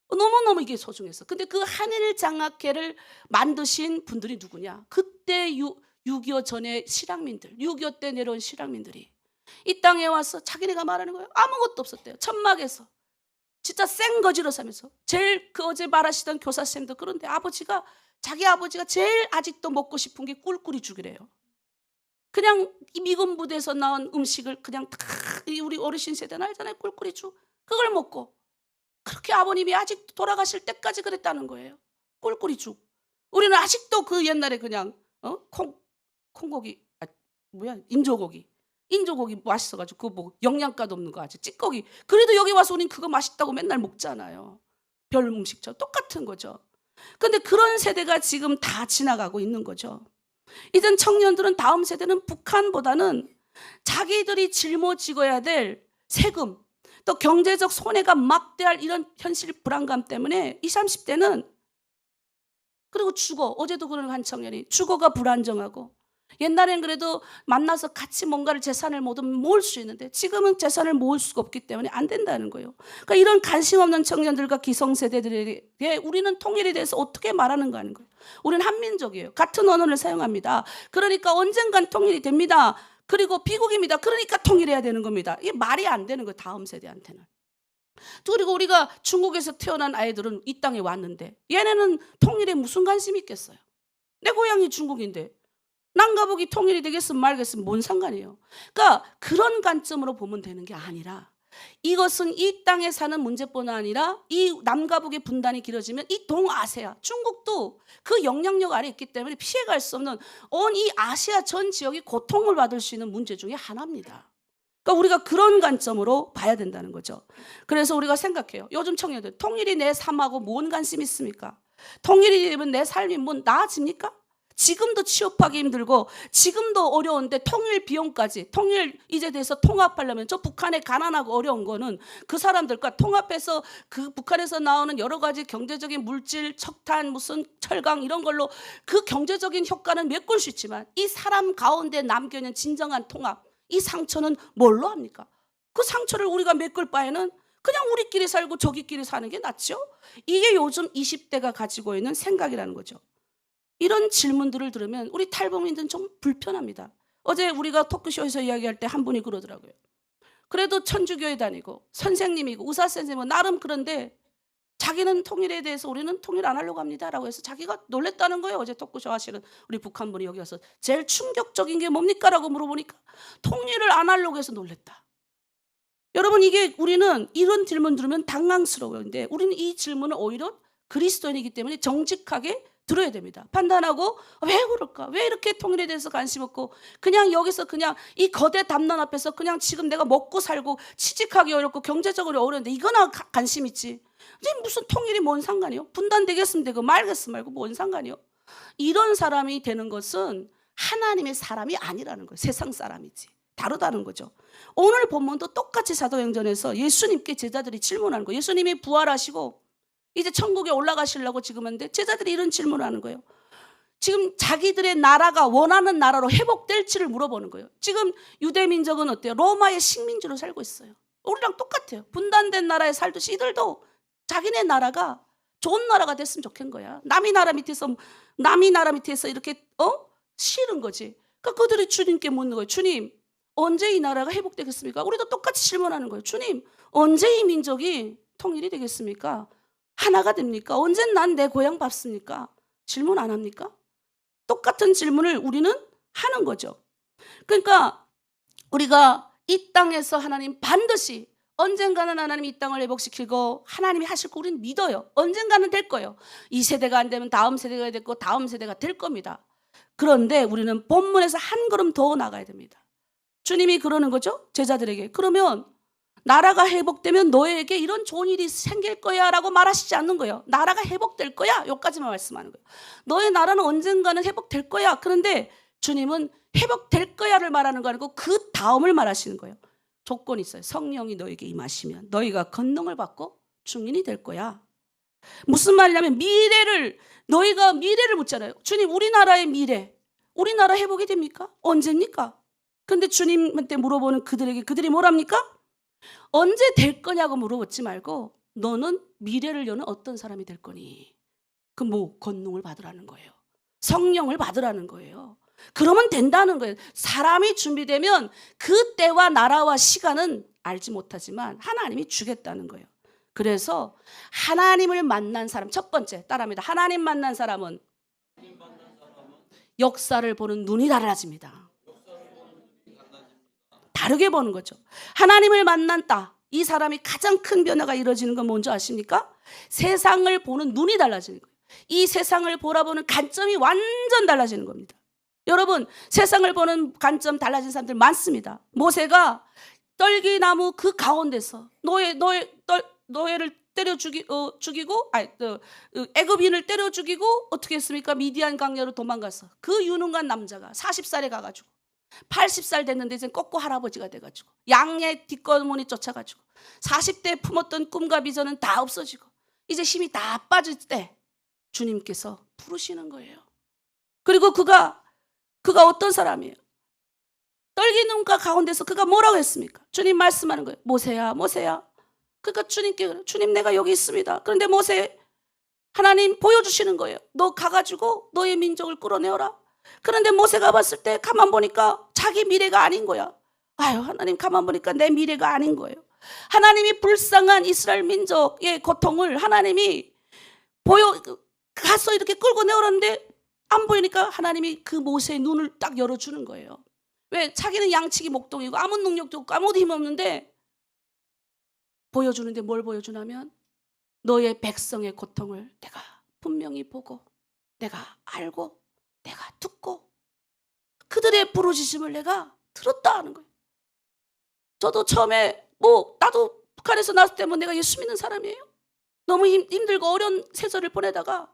너무너무 이게 소중해서. 근데 그 한일 장학회를 만드신 분들이 누구냐? 그때 6.25 전에 실향민들, 6.25 때 내려온 실향민들이 이 땅에 와서 자기네가 말하는 거예요. 아무것도 없었대요. 천막에서. 진짜 생거지로 살면서. 제일 그 어제 말하시던 교사쌤도 그런데 자기 아버지가 제일 아직도 먹고 싶은 게 꿀꿀이 죽이래요. 그냥 이 미군 부대에서 나온 음식을 그냥 다 우리 어르신 세대는 알잖아요. 꿀꿀이 죽. 그걸 먹고. 그렇게 아버님이 아직도 돌아가실 때까지 그랬다는 거예요. 꿀꿀이 죽. 우리는 아직도 그 옛날에 그냥 콩고기 인조고기 맛있어가지고 그거 뭐 영양가도 없는 거 아직 찌꺼기. 그래도 여기 와서 우린 그거 맛있다고 맨날 먹잖아요. 별 음식처럼 똑같은 거죠. 근데 그런 세대가 지금 다 지나가고 있는 거죠. 이젠 청년들은 다음 세대는 북한보다는 자기들이 짊어지고야 될 세금 또 경제적 손해가 막대할 이런 현실 불안감 때문에 20, 30대는 그리고 주거 어제도 그런 한 청년이 주거가 불안정하고 옛날엔 그래도 만나서 같이 뭔가를 재산을 모을 수 있는데 지금은 재산을 모을 수가 없기 때문에 안 된다는 거예요. 그러니까 이런 관심 없는 청년들과 기성세대들에게 우리는 통일에 대해서 어떻게 말하는가 하는 거예요. 우리는 한민족이에요. 같은 언어를 사용합니다. 그러니까 언젠간 통일이 됩니다. 그리고 비국입니다. 그러니까 통일해야 되는 겁니다. 이게 말이 안 되는 거예요. 다음 세대한테는. 그리고 우리가 중국에서 태어난 아이들은 이 땅에 왔는데 얘네는 통일에 무슨 관심이 있겠어요. 내 고향이 중국인데 남과북이 통일이 되겠으면 말겠으면 뭔 상관이에요. 그러니까 그런 관점으로 보면 되는 게 아니라 이것은 이 땅에 사는 문제뿐 아니라 이 남과 북의 분단이 길어지면 이 동아시아 중국도 그 영향력 아래 있기 때문에 피해갈 수 없는 온 이 아시아 전 지역이 고통을 받을 수 있는 문제 중에 하나입니다. 그러니까 우리가 그런 관점으로 봐야 된다는 거죠. 그래서 우리가 생각해요. 요즘 청년들 통일이 내 삶하고 뭔 관심이 있습니까? 통일이 되면 내 삶이 뭐 나아집니까? 지금도 취업하기 힘들고 지금도 어려운데 통일 비용까지, 통일 이제 돼서 통합하려면 저 북한에 가난하고 어려운 거는 그 사람들과 통합해서 그 북한에서 나오는 여러 가지 경제적인 물질, 석탄, 무슨 철강 이런 걸로 그 경제적인 효과는 메꿀 수 있지만 이 사람 가운데 남겨있는 진정한 통합, 이 상처는 뭘로 합니까? 그 상처를 우리가 메꿀 바에는 그냥 우리끼리 살고 저기끼리 사는 게 낫죠. 이게 요즘 20대가 가지고 있는 생각이라는 거죠. 이런 질문들을 들으면 우리 탈북민들은 좀 불편합니다. 어제 우리가 토크쇼에서 이야기할 때 한 분이 그러더라고요. 그래도 천주교에 다니고 선생님이고 의사 선생님은 나름 그런데 자기는 통일에 대해서 우리는 통일 안 하려고 합니다라고 해서 자기가 놀랬다는 거예요. 어제 토크쇼 하시는 우리 북한 분이 여기 와서 제일 충격적인 게 뭡니까라고 물어보니까 통일을 안 하려고 해서 놀랬다. 여러분, 이게 우리는 이런 질문 들으면 당황스러워요. 근데 우리는 이 질문을 오히려 그리스도인이기 때문에 정직하게 들어야 됩니다. 판단하고 왜 그럴까? 왜 이렇게 통일에 대해서 관심 없고 그냥 여기서 그냥 이 거대 담론 앞에서 그냥 지금 내가 먹고 살고 취직하기 어렵고 경제적으로 어려운데 이거나 관심 있지. 이제 무슨 통일이 뭔 상관이요? 분단되겠으면 되고 말겠으면 말고 뭔 상관이요? 이런 사람이 되는 것은 하나님의 사람이 아니라는 거예요. 세상 사람이지. 다르다는 거죠. 오늘 본문도 똑같이 사도행전에서 예수님께 제자들이 질문하는 거예요. 예수님이 부활하시고 이제 천국에 올라가시려고 지금 하는데 제자들이 이런 질문을 하는 거예요. 지금 자기들의 나라가 원하는 나라로 회복될지를 물어보는 거예요. 지금 유대민족은 어때요? 로마의 식민지로 살고 있어요. 우리랑 똑같아요. 분단된 나라에 살듯이 이들도 자기네 나라가 좋은 나라가 됐으면 좋겠는 거야. 남이 나라 밑에서 이렇게 싫은 거지. 그러니까 그들이 주님께 묻는 거예요. 주님, 언제 이 나라가 회복되겠습니까? 우리도 똑같이 질문하는 거예요. 주님, 언제 이 민족이 통일이 되겠습니까? 하나가 됩니까? 언젠 난 내 고향 밟습니까? 질문 안 합니까? 똑같은 질문을 우리는 하는 거죠. 그러니까 우리가 이 땅에서 하나님 반드시 언젠가는 하나님이 이 땅을 회복시키고 하나님이 하실 거 우리는 믿어요. 언젠가는 될 거예요. 이 세대가 안 되면 다음 세대가 됐고 다음 세대가 될 겁니다. 그런데 우리는 본문에서 한 걸음 더 나가야 됩니다. 주님이 그러는 거죠. 제자들에게. 그러면 나라가 회복되면 너에게 이런 좋은 일이 생길 거야 라고 말하시지 않는 거예요. 나라가 회복될 거야. 여기까지만 말씀하는 거예요. 너의 나라는 언젠가는 회복될 거야. 그런데 주님은 회복될 거야를 말하는 거 아니고 그 다음을 말하시는 거예요. 조건이 있어요. 성령이 너에게 임하시면 너희가 권능을 받고 증인이 될 거야. 무슨 말이냐면 너희가 미래를 묻잖아요. 주님, 우리나라의 미래, 우리나라 회복이 됩니까? 언제입니까? 근데 주님한테 물어보는 그들이 뭐랍니까? 언제 될 거냐고 물어보지 말고 너는 미래를 여는 어떤 사람이 될 거니? 그 권능을 받으라는 거예요. 성령을 받으라는 거예요. 그러면 된다는 거예요. 사람이 준비되면 그 때와 나라와 시간은 알지 못하지만 하나님이 주겠다는 거예요. 그래서 하나님을 만난 사람, 첫 번째 따라합니다. 하나님 만난 사람은 역사를 보는 눈이 달라집니다. 다르게 보는 거죠. 하나님을 만났다. 이 사람이 가장 큰 변화가 이루어지는 건 뭔지 아십니까? 세상을 보는 눈이 달라지는 거예요. 이 세상을 바라보는 관점이 완전 달라지는 겁니다. 여러분, 세상을 보는 관점 달라진 사람들 많습니다. 모세가 떨기나무 그 가운데서 노예를 때려 죽이고 애굽인을 때려 죽이고 어떻게 했습니까? 미디안 강야로 도망가서 그 유능한 남자가 40살에 가가지고 80살 됐는데 이제 꺾고 할아버지가 돼가지고 양의 뒷거문이 쫓아가지고 40대에 품었던 꿈과 비전은 다 없어지고 이제 힘이 다 빠질 때 주님께서 부르시는 거예요. 그리고 그가 어떤 사람이에요? 떨기눈가 가운데서 그가 뭐라고 했습니까? 주님 말씀하는 거예요. 모세야, 모세야. 그러니까 주님께 주님 내가 여기 있습니다. 그런데 모세 하나님 보여주시는 거예요. 너 가가지고 너의 민족을 끌어내어라. 그런데 모세가 봤을 때 가만 보니까 자기 미래가 아닌 거야. 아유, 하나님 가만 보니까 내 미래가 아닌 거예요. 하나님이 불쌍한 이스라엘 민족의 고통을 하나님이 가서 이렇게 끌고 내오는데 안 보이니까 하나님이 그 모세의 눈을 딱 열어주는 거예요. 왜? 자기는 양치기 목동이고 아무 능력도 없고 아무도 힘 없는데 보여주는데 뭘 보여주냐면 너의 백성의 고통을 내가 분명히 보고 내가 알고 내가 듣고 그들의 부르짖음을 내가 들었다 하는 거예요. 저도 처음에 나도 북한에서 나왔을 때 내가 예수 믿는 사람이에요. 너무 힘들고 어려운 세월을 보내다가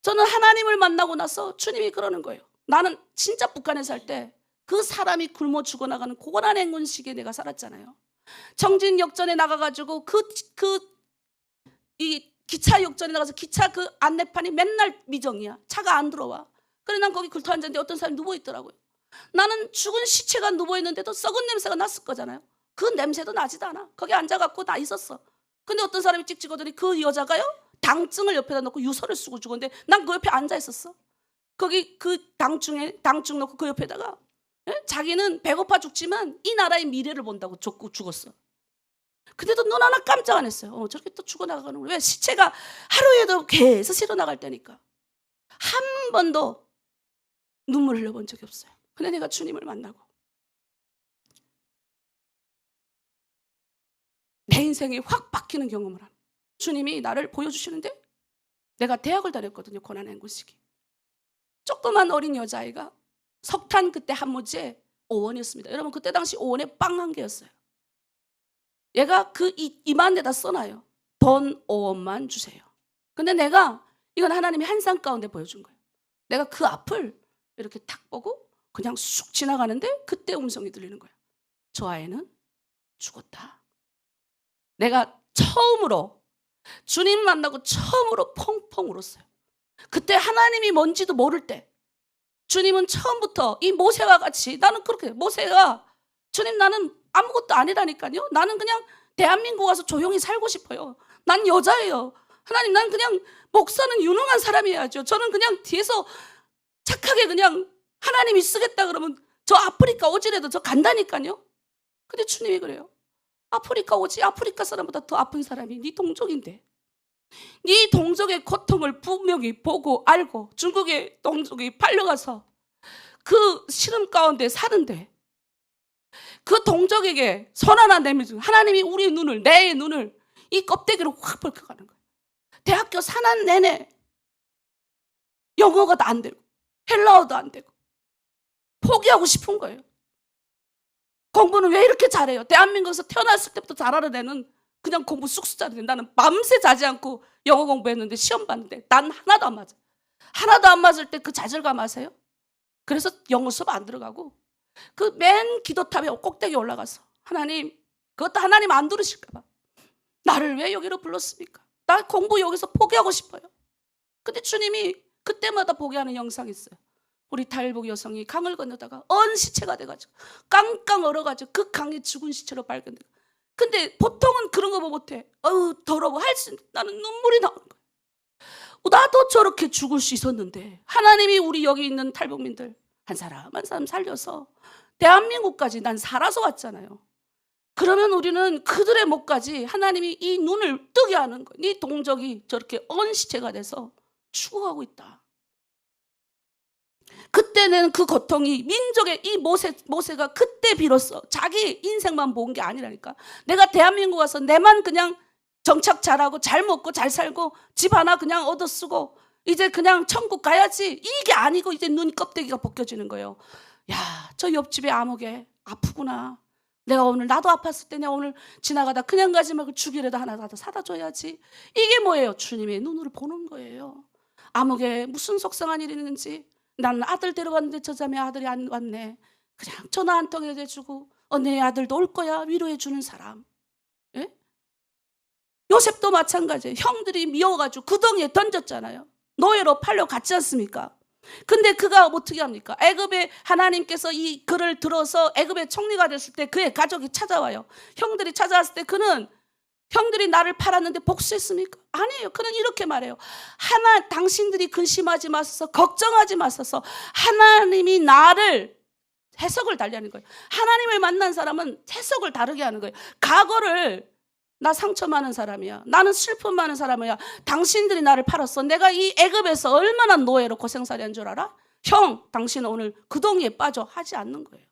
저는 하나님을 만나고 나서 주님이 그러는 거예요. 나는 진짜 북한에 살 때 그 사람이 굶어 죽어나가는 고난의 행군 시기에 내가 살았잖아요. 청진역전에 나가가지고 이 기차 역전에 나가서 기차 그 안내판이 맨날 미정이야. 차가 안 들어와. 그래 난 거기 굴터 앉았는데 어떤 사람이 누워있더라고요. 나는 죽은 시체가 누워있는데도 썩은 냄새가 났을 거잖아요. 그 냄새도 나지도 않아. 거기 앉아갖고 나 있었어. 근데 어떤 사람이 찍 찍어더니 그 여자가요 당증을 옆에다 놓고 유서를 쓰고 죽었는데 난 그 옆에 앉아 있었어. 거기 그 당증 놓고 그 옆에다가 자기는 배고파 죽지만 이 나라의 미래를 본다고 죽었어. 근데도 눈 하나 깜짝 안 했어요. 저렇게 또 죽어나가는 거예요. 왜? 시체가 하루에도 계속 실어 나갈 때니까. 한 번도 눈물 흘려본 적이 없어요. 근데 내가 주님을 만나고 내 인생이 확 바뀌는 경험을 하는 주님이 나를 보여주시는데, 내가 대학을 다녔거든요. 고난의 행군 시기. 조그만 어린 여자아이가 석탄 그때 한무지에 5원이었습니다. 여러분 그때 당시 5원에 빵 한 개였어요. 얘가 그 이만 데다 써놔요. 돈 5원만 주세요. 근데 내가 이건 하나님이 한상 가운데 보여준 거예요. 내가 그 앞을 이렇게 탁 보고 그냥 쑥 지나가는데 그때 음성이 들리는 거예요. 저 아이는 죽었다. 내가 처음으로 주님 만나고 처음으로 펑펑 울었어요. 그때 하나님이 뭔지도 모를 때 주님은 처음부터 이 모세와 같이, 나는 그렇게 모세가 주님 나는 아무것도 아니라니까요. 나는 그냥 대한민국 와서 조용히 살고 싶어요. 난 여자예요. 하나님 난 그냥 목사는 유능한 사람이어야죠. 저는 그냥 뒤에서 착하게 그냥 하나님이 쓰겠다 그러면 저 아프리카 오지라도 저 간다니까요. 근데 주님이 그래요. 아프리카 오지, 아프리카 사람보다 더 아픈 사람이 네 동족인데 네 동족의 고통을 분명히 보고 알고 중국의 동족이 팔려가서 그 시름 가운데 사는데 그 동족에게 손 하나 내밀죠. 하나님이 우리 눈을, 내 눈을 이 껍데기로 확 벌켜가는 거예요. 대학교 4년 내내 영어가 안 되고 헬라어도 안 되고 포기하고 싶은 거예요. 공부는 왜 이렇게 잘해요? 대한민국에서 태어났을 때부터 잘하는 애는 그냥 공부 쑥쑥 잘해. 나는 밤새 자지 않고 영어 공부했는데 시험 봤는데 난 하나도 안 맞아. 하나도 안 맞을 때 그 좌절감 아세요? 그래서 영어 수업 안 들어가고 그 맨 기도탑에 꼭대기 올라가서 하나님, 그것도 하나님 안 들으실까 봐 나를 왜 여기로 불렀습니까? 나 공부 여기서 포기하고 싶어요. 근데 주님이 그때마다 보게 하는 영상이 있어요. 우리 탈북 여성이 강을 건너다가 언 시체가 돼가지고 깡깡 얼어가지고 그 강에 죽은 시체로 발견돼. 근데 보통은 그런 거 못해. 더러워. 나는 눈물이 나오는 거야. 나도 저렇게 죽을 수 있었는데 하나님이 우리 여기 있는 탈북민들 한 사람 한 사람 살려서 대한민국까지 난 살아서 왔잖아요. 그러면 우리는 그들의 목까지 하나님이 이 눈을 뜨게 하는 거예요. 네 동족이 저렇게 언 시체가 돼서 죽어가고 있다. 그때는 그 고통이 민족의 이 모세가 그때 비로소 자기 인생만 본 게 아니라니까. 내가 대한민국 와서 내만 그냥 정착 잘하고 잘 먹고 잘 살고 집 하나 그냥 얻어 쓰고 이제 그냥 천국 가야지, 이게 아니고 이제 눈 껍데기가 벗겨지는 거예요. 야, 저 옆집에 아무개 아프구나. 내가 오늘 나도 아팠을 때 내가 오늘 지나가다 그냥 가지 말고 죽이라도 하나 더 사다 줘야지. 이게 뭐예요? 주님의 눈으로 보는 거예요. 아무개 무슨 속상한 일이 있는지. 난 아들 데려갔는데 저 자매 아들이 안 왔네. 그냥 전화 한 통에 해주고 내 아들도 올 거야 위로해 주는 사람. 예? 요셉도 마찬가지예요. 형들이 미워가지고 구덩이에 던졌잖아요. 노예로 팔려갔지 않습니까? 근데 그가 어떻게 합니까? 애굽에 하나님께서 이 글을 들어서 애굽의 총리가 됐을 때 그의 가족이 찾아와요. 형들이 찾아왔을 때 그는 형들이 나를 팔았는데 복수했습니까? 아니에요. 그는 이렇게 말해요. 당신들이 근심하지 마소서, 걱정하지 마소서. 하나님이 나를 해석을 달리하는 거예요. 하나님을 만난 사람은 해석을 다르게 하는 거예요. 과거를 나 상처 많은 사람이야. 나는 슬픔 많은 사람이야. 당신들이 나를 팔았어. 내가 이 애굽에서 얼마나 노예로 고생살이 한 줄 알아? 형, 당신은 오늘 구덩이에 빠져 하지 않는 거예요.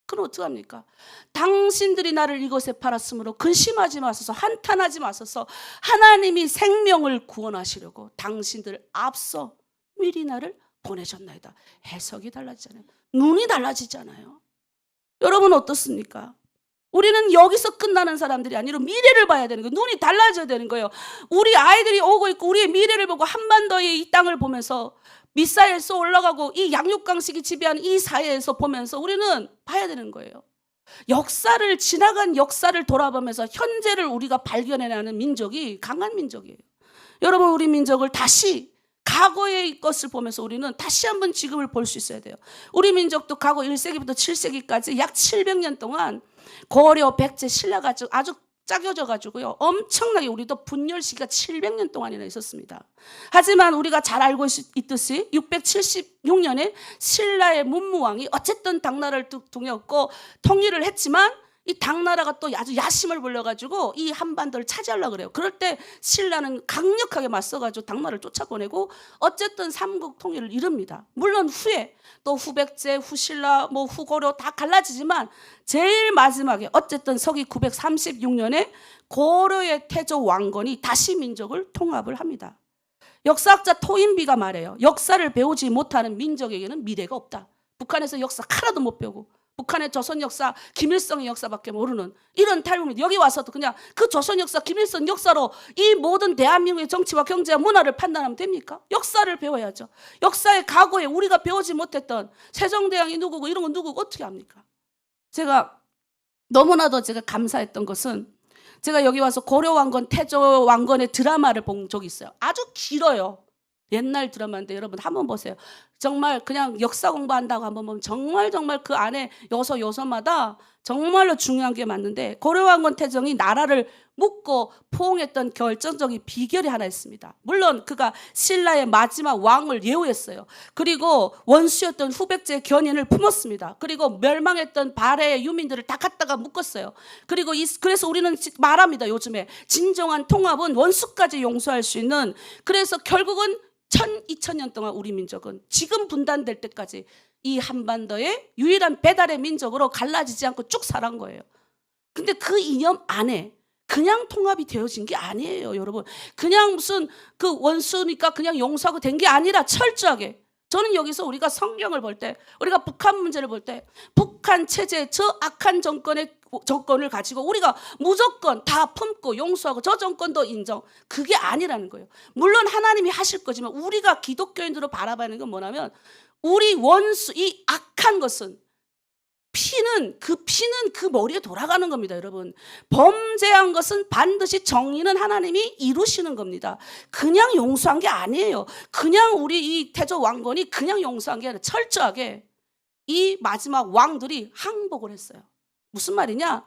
그럼 어떡합니까? 당신들이 나를 이곳에 팔았으므로 근심하지 마소서, 한탄하지 마소서. 하나님이 생명을 구원하시려고 당신들 앞서 미리 나를 보내셨나이다. 해석이 달라지잖아요. 눈이 달라지잖아요. 여러분 어떻습니까? 우리는 여기서 끝나는 사람들이 아니라 미래를 봐야 되는 거예요. 눈이 달라져야 되는 거예요. 우리 아이들이 오고 있고 우리의 미래를 보고 한반도의 이 땅을 보면서 미사일 쏘 올라가고 이 양육강식이 지배하는 이 사회에서 보면서 우리는 봐야 되는 거예요. 역사를 지나간 역사를 돌아보면서 현재를 우리가 발견해내는 민족이 강한 민족이에요. 여러분 우리 민족을 다시 과거의 것을 보면서 우리는 다시 한번 지금을 볼 수 있어야 돼요. 우리 민족도 과거 1세기부터 7세기까지 약 700년 동안 고려, 백제, 신라가 아주 짜겨져 가지고요. 엄청나게 우리도 분열 시기가 700년 동안이나 있었습니다. 하지만 우리가 잘 알고 있듯이 676년에 신라의 문무왕이 어쨌든 당나라를 동였고 통일을 했지만 이 당나라가 또 아주 야심을 불려가지고 이 한반도를 차지하려고 그래요. 그럴 때 신라는 강력하게 맞서가지고 당나라를 쫓아보내고 어쨌든 삼국 통일을 이룹니다. 물론 후에 또 후백제, 후신라, 뭐 후고려 다 갈라지지만 제일 마지막에 어쨌든 서기 936년에 고려의 태조 왕건이 다시 민족을 통합을 합니다. 역사학자 토인비가 말해요. 역사를 배우지 못하는 민족에게는 미래가 없다. 북한에서 역사 하나도 못 배우고 북한의 조선 역사, 김일성의 역사밖에 모르는 이런 탈북민 여기 와서도 그냥 그 조선 역사, 김일성 역사로 이 모든 대한민국의 정치와 경제와 문화를 판단하면 됩니까? 역사를 배워야죠. 역사의 과거에 우리가 배우지 못했던 세종대왕이 누구고 이런 건 누구고 어떻게 합니까? 제가 너무나도 제가 감사했던 것은 제가 여기 와서 고려왕건, 태조왕건의 드라마를 본 적이 있어요. 아주 길어요. 옛날 드라마인데 여러분 한번 보세요. 정말 그냥 역사 공부한다고 한번 보면 정말 그 안에 요소마다 정말로 중요한 게 맞는데 고려왕건 태종이 나라를 묶고 포옹했던 결정적인 비결이 하나 있습니다. 물론 그가 신라의 마지막 왕을 예우했어요. 그리고 원수였던 후백제의 견인을 품었습니다. 그리고 멸망했던 발해의 유민들을 다 갖다가 묶었어요. 그리고 그래서 우리는 말합니다. 요즘에 진정한 통합은 원수까지 용서할 수 있는 그래서 결국은 2000년 동안 우리 민족은 지금 분단될 때까지 이 한반도의 유일한 배달의 민족으로 갈라지지 않고 쭉 살아온 거예요. 근데 그 이념 안에 그냥 통합이 되어진 게 아니에요, 여러분. 그냥 무슨 그 원수니까 그냥 용서하고 된 게 아니라 철저하게 저는 여기서 우리가 성경을 볼 때 우리가 북한 문제를 볼 때 북한 체제 저 악한 정권을 가지고 우리가 무조건 다 품고 용서하고 저 정권도 인정 그게 아니라는 거예요. 물론 하나님이 하실 거지만 우리가 기독교인으로 바라봐야 하는 건 뭐냐면 우리 원수 이 악한 것은 피는 그 머리에 돌아가는 겁니다, 여러분. 범죄한 것은 반드시 정의는 하나님이 이루시는 겁니다. 그냥 용서한 게 아니에요. 그냥 우리 이 태조 왕건이 그냥 용서한 게 아니라 철저하게 이 마지막 왕들이 항복을 했어요. 무슨 말이냐?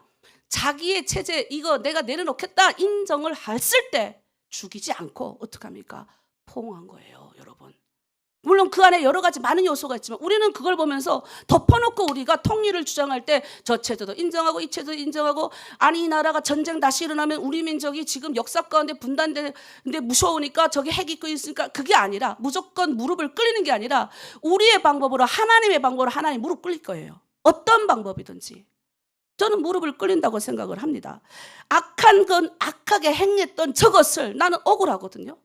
자기의 체제 이거 내가 내려놓겠다 인정을 했을 때 죽이지 않고 어떡합니까? 포옹한 거예요, 여러분. 물론 그 안에 여러 가지 많은 요소가 있지만 우리는 그걸 보면서 덮어놓고 우리가 통일을 주장할 때 저 체제도 인정하고 이 체제도 인정하고 아니 이 나라가 전쟁 다시 일어나면 우리 민족이 지금 역사 가운데 분단되는데 무서우니까 저기 핵이 있고 있으니까 그게 아니라 무조건 무릎을 꿇리는 게 아니라 우리의 방법으로 하나님의 방법으로 하나님 무릎 꿇릴 거예요. 어떤 방법이든지. 저는 무릎을 꿇린다고 생각을 합니다. 악한 건 악하게 행했던 저것을 나는 억울하거든요.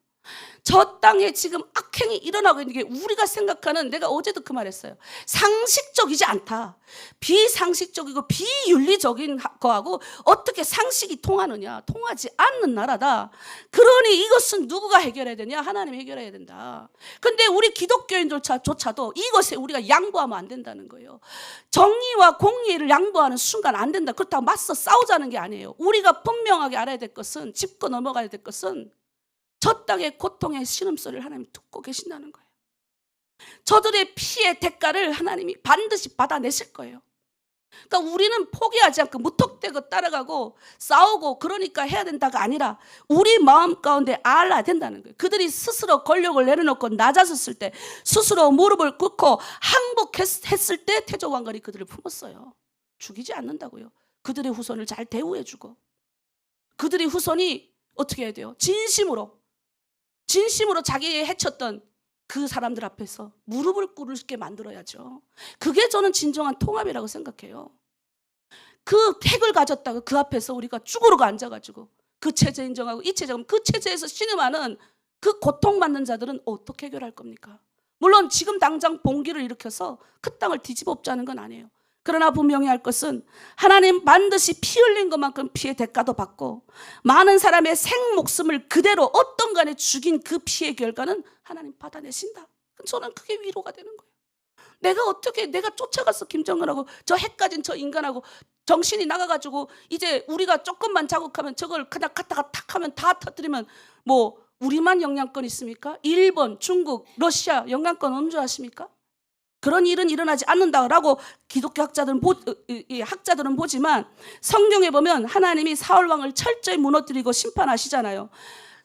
저 땅에 지금 악행이 일어나고 있는 게 우리가 생각하는 내가 어제도 그 말했어요. 상식적이지 않다. 비상식적이고 비윤리적인 거하고 어떻게 상식이 통하느냐. 통하지 않는 나라다. 그러니 이것은 누구가 해결해야 되냐. 하나님이 해결해야 된다. 근데 우리 기독교인조차도 이것에 우리가 양보하면 안 된다는 거예요. 정의와 공의를 양보하는 순간 안 된다. 그렇다고 맞서 싸우자는 게 아니에요. 우리가 분명하게 알아야 될 것은 짚고 넘어가야 될 것은 저 땅의 고통의 신음소리를 하나님이 듣고 계신다는 거예요. 저들의 피의 대가를 하나님이 반드시 받아내실 거예요. 그러니까 우리는 포기하지 않고 무턱대고 따라가고 싸우고 그러니까 해야 된다가 아니라 우리 마음 가운데 알아야 된다는 거예요. 그들이 스스로 권력을 내려놓고 낮아졌을 때 스스로 무릎을 꿇고 항복했을 때 태조왕건이 그들을 품었어요. 죽이지 않는다고요. 그들의 후손을 잘 대우해주고 그들의 후손이 어떻게 해야 돼요? 진심으로 자기의 해쳤던 그 사람들 앞에서 무릎을 꿇게 만들어야죠. 그게 저는 진정한 통합이라고 생각해요. 그 핵을 가졌다가 그 앞에서 우리가 쭈그러고 앉아가지고 그 체제 인정하고 이 체제 그 체제에서 신음하는 그 고통받는 자들은 어떻게 해결할 겁니까? 물론 지금 당장 봉기를 일으켜서 그 땅을 뒤집어 엎자는 건 아니에요. 그러나 분명히 할 것은 하나님 반드시 피 흘린 것만큼 피의 대가도 받고 많은 사람의 생목숨을 그대로 어떤 간에 죽인 그 피의 결과는 하나님 받아내신다. 저는 그게 위로가 되는 거예요. 내가 쫓아가서 김정은하고 저 핵가진 저 인간하고 정신이 나가가지고 이제 우리가 조금만 자극하면 저걸 그냥 갖다가 탁 하면 다 터뜨리면 뭐 우리만 영향권 있습니까? 일본, 중국, 러시아 영향권 없는 줄 아십니까? 그런 일은 일어나지 않는다라고 기독교 학자들은 보지만 성경에 보면 하나님이 사울 왕을 철저히 무너뜨리고 심판하시잖아요.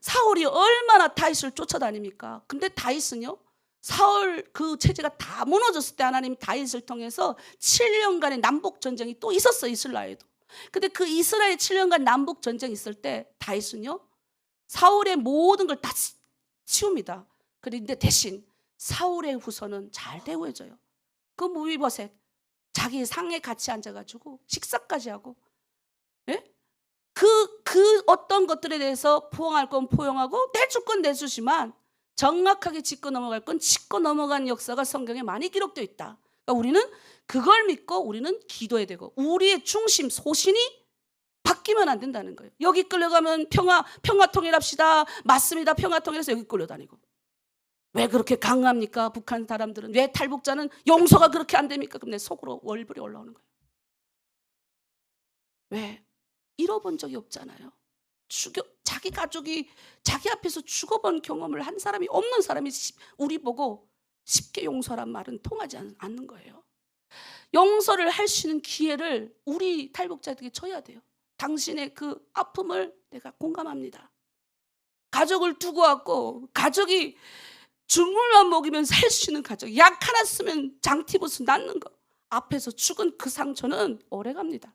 사울이 얼마나 다윗을 쫓아다닙니까? 근데 다윗은요, 사울 그 체제가 다 무너졌을 때 하나님 다윗을 통해서 7년간의 남북 전쟁이 또 있었어요, 이스라엘에도. 근데 그 이스라엘 7년간 남북 전쟁이 있을 때 다윗은요, 사울의 모든 걸 다 치웁니다. 그런데 대신 사울의 후손은 잘 대우해줘요. 그 무비보셋 자기 상에 같이 앉아가지고 식사까지 하고, 예? 그 어떤 것들에 대해서 포용할 건 포용하고 내줄 건 내주지만 정확하게 짚고 넘어갈 건 짚고 넘어간 역사가 성경에 많이 기록되어 있다. 그러니까 우리는 그걸 믿고 우리는 기도해야 되고 우리의 중심 소신이 바뀌면 안 된다는 거예요. 여기 끌려가면 평화 통일합시다. 맞습니다. 평화 통일해서 여기 끌려다니고. 왜 그렇게 강합니까? 북한 사람들은. 왜 탈북자는 용서가 그렇게 안 됩니까? 그럼 내 속으로 월불이 올라오는 거예요. 왜? 잃어본 적이 없잖아요. 자기 가족이 자기 앞에서 죽어본 경험을 한 사람이 없는 사람이 우리 보고 쉽게 용서란 말은 통하지 않는 거예요. 용서를 할 수 있는 기회를 우리 탈북자들에게 줘야 돼요. 당신의 그 아픔을 내가 공감합니다. 가족을 두고 왔고 가족이 죽물만 먹이면 살 수 있는 가족, 약 하나 쓰면 장티부스 낫는 거 앞에서 죽은 그 상처는 오래갑니다.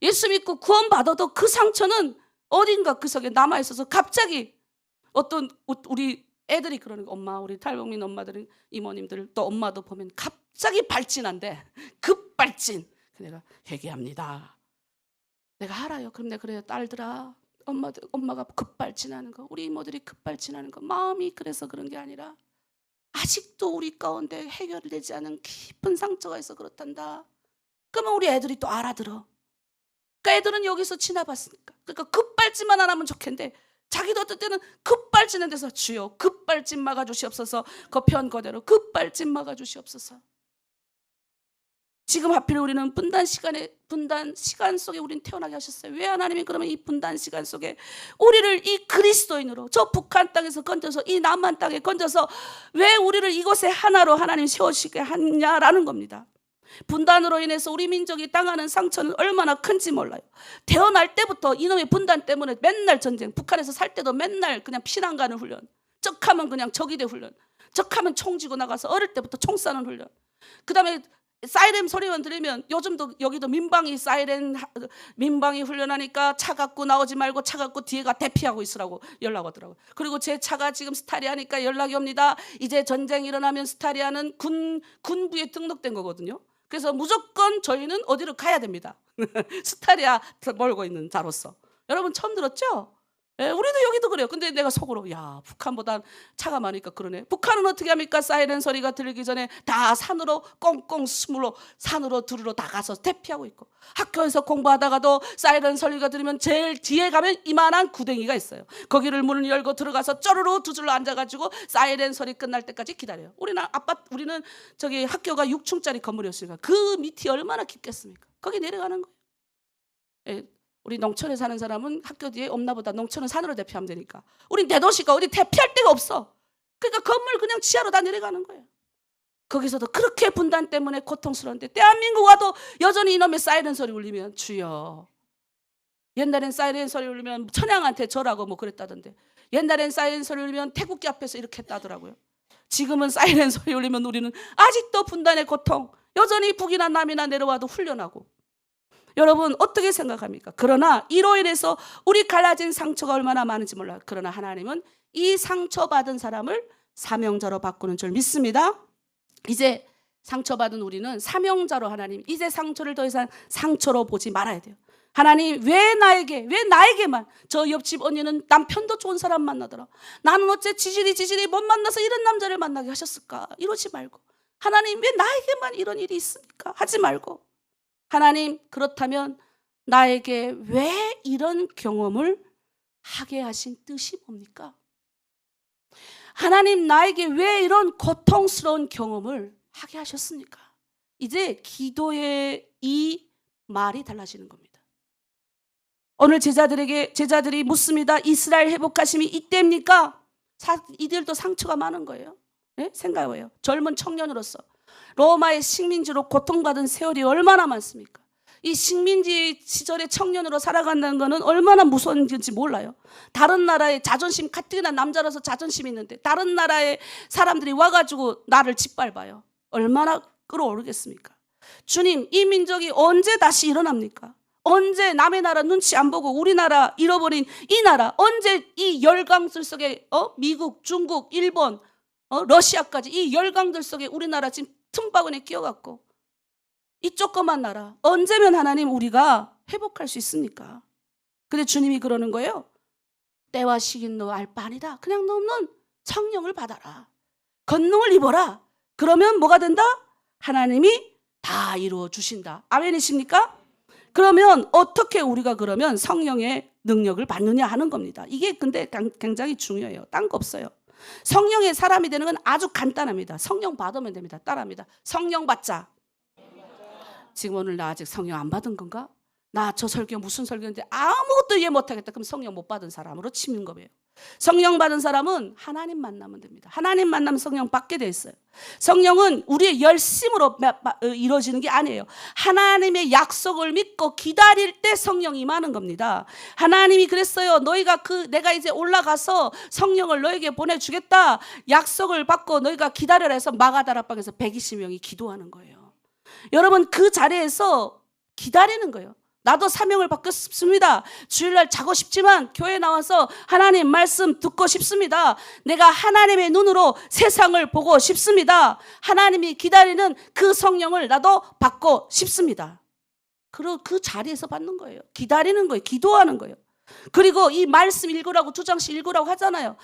예수 믿고 구원받아도 그 상처는 어딘가 그 속에 남아있어서 갑자기 어떤 우리 애들이 그러는 거, 엄마, 우리 탈북민 엄마들은 이모님들 또 엄마도 보면 갑자기 발진한데 급발진. 내가 회개합니다. 내가 알아요. 그럼 내가 그래요. 딸들아, 엄마가 급발진하는 거, 우리 이모들이 급발진하는 거 마음이 그래서 그런 게 아니라 아직도 우리 가운데 해결되지 않은 깊은 상처가 있어 그렇단다. 그러면 우리 애들이 또 알아들어. 그러니까 애들은 여기서 지나봤으니까. 그러니까 급발진만 안 하면 좋겠는데 자기도 어떤 때는 급발진한 데서 주여 급발진 막아주시옵소서. 거편 거대로 급발진 막아주시옵소서. 지금 하필 우리는 분단 시간 속에 우리는 태어나게 하셨어요. 왜 하나님이 그러면 이 분단 시간 속에 우리를 이 그리스도인으로 저 북한 땅에서 건져서 이 남한 땅에 건져서 왜 우리를 이곳에 하나로 하나님 세우시게 하냐라는 겁니다. 분단으로 인해서 우리 민족이 당하는 상처는 얼마나 큰지 몰라요. 태어날 때부터 이놈의 분단 때문에 맨날 전쟁, 북한에서 살 때도 맨날 그냥 피난 가는 훈련, 적하면 그냥 적이대 훈련, 적하면 총 쥐고 나가서 어릴 때부터 총 쏴는 훈련. 그 다음에 사이렌 소리만 들으면 요즘도 여기도 민방위 훈련하니까 차 갖고 나오지 말고 차 갖고 뒤에가 대피하고 있으라고 연락 오더라고요. 그리고 제 차가 지금 스타리아니까 연락이 옵니다. 이제 전쟁 일어나면 스타리아는 군부에 등록된 거거든요. 그래서 무조건 저희는 어디로 가야 됩니다. 스타리아 몰고 있는 자로서. 여러분 처음 들었죠? 예, 우리도 여기도 그래요. 근데 내가 속으로 야 북한보단 차가 많으니까 그러네. 북한은 어떻게 합니까? 사이렌 소리가 들리기 전에 다 산으로 꽁꽁 숨으로 산으로 들으러 다 가서 대피하고 있고, 학교에서 공부하다가도 사이렌 소리가 들으면 제일 뒤에 가면 이만한 구덩이가 있어요. 거기를 문을 열고 들어가서 쪼르르 두 줄로 앉아가지고 사이렌 소리 끝날 때까지 기다려요. 우리는 저기 학교가 6층짜리 건물이었으니까 그 밑이 얼마나 깊겠습니까? 거기 내려가는 거예요. 예. 우리 농촌에 사는 사람은 학교 뒤에 없나 보다. 농촌은 산으로 대피하면 되니까. 우린 대도시가 어디 대피할 데가 없어. 그러니까 건물 그냥 지하로 다 내려가는 거예요. 거기서도 그렇게 분단 때문에 고통스러운데 대한민국 와도 여전히 이놈의 사이렌 소리 울리면 주여. 옛날엔 사이렌 소리 울리면 천양한테 절하고 뭐 그랬다던데, 옛날엔 사이렌 소리 울리면 태국기 앞에서 이렇게 했다더라고요. 지금은 사이렌 소리 울리면 우리는 아직도 분단의 고통, 여전히 북이나 남이나 내려와도 훈련하고. 여러분 어떻게 생각합니까? 그러나 이로 인해서 우리 갈라진 상처가 얼마나 많은지 몰라요. 그러나 하나님은 이 상처받은 사람을 사명자로 바꾸는 줄 믿습니다. 이제 상처받은 우리는 사명자로 하나님, 이제 상처를 더 이상 상처로 보지 말아야 돼요. 하나님 왜 나에게만, 저 옆집 언니는 남편도 좋은 사람 만나더라, 나는 어째 지질이 못 만나서 이런 남자를 만나게 하셨을까? 이러지 말고, 하나님 왜 나에게만 이런 일이 있습니까? 하지 말고 하나님, 그렇다면 나에게 왜 이런 경험을 하게 하신 뜻이 뭡니까? 하나님, 나에게 왜 이런 고통스러운 경험을 하게 하셨습니까? 이제 기도의 이 말이 달라지는 겁니다. 오늘 제자들이 묻습니다. 이스라엘 회복하심이 이때입니까? 이들도 상처가 많은 거예요. 네? 생각해요. 젊은 청년으로서 로마의 식민지로 고통받은 세월이 얼마나 많습니까? 이 식민지 시절의 청년으로 살아간다는 것은 얼마나 무서운 건지 몰라요. 다른 나라에 자존심, 가뜩이나 남자라서 자존심이 있는데 다른 나라의 사람들이 와가지고 나를 짓밟아요. 얼마나 끌어오르겠습니까? 주님, 이 민족이 언제 다시 일어납니까? 언제 남의 나라 눈치 안 보고 우리나라 잃어버린 이 나라, 언제 이 열강들 속에 미국, 중국, 일본, 러시아까지 이 열강들 속에 우리나라 지금 틈바구니에 끼어갖고 이 조그만 나라 언제면 하나님 우리가 회복할 수 있습니까? 근데 주님이 그러는 거예요. 때와 시기는 너 알 바 아니다. 그냥 너는 성령을 받아라. 권능을 입어라. 그러면 뭐가 된다? 하나님이 다 이루어 주신다. 아멘이십니까? 그러면 어떻게 우리가 그러면 성령의 능력을 받느냐 하는 겁니다. 이게 근데 굉장히 중요해요. 딴 거 없어요. 성령의 사람이 되는 건 아주 간단합니다. 성령 받으면 됩니다. 따라합니다. 성령 받자. 지금 오늘 나 아직 성령 안 받은 건가? 나 저 설교 무슨 설교인데 아무것도 이해 못하겠다. 그럼 성령 못 받은 사람으로 치는 거예요. 성령 받은 사람은 하나님 만나면 됩니다. 하나님 만나면 성령 받게 돼 있어요. 성령은 우리의 열심으로 이루어지는 게 아니에요. 하나님의 약속을 믿고 기다릴 때 성령이 임하는 겁니다. 하나님이 그랬어요. 너희가 내가 이제 올라가서 성령을 너에게 보내주겠다. 약속을 받고 너희가 기다려라 해서 마가다락방에서 120명이 기도하는 거예요. 여러분, 그 자리에서 기다리는 거예요. 나도 사명을 받고 싶습니다. 주일날 자고 싶지만 교회 나와서 하나님 말씀 듣고 싶습니다. 내가 하나님의 눈으로 세상을 보고 싶습니다. 하나님이 기다리는 그 성령을 나도 받고 싶습니다. 그 자리에서 받는 거예요. 기다리는 거예요. 기도하는 거예요. 그리고 이 말씀 읽으라고 2장씩 읽으라고 하잖아요.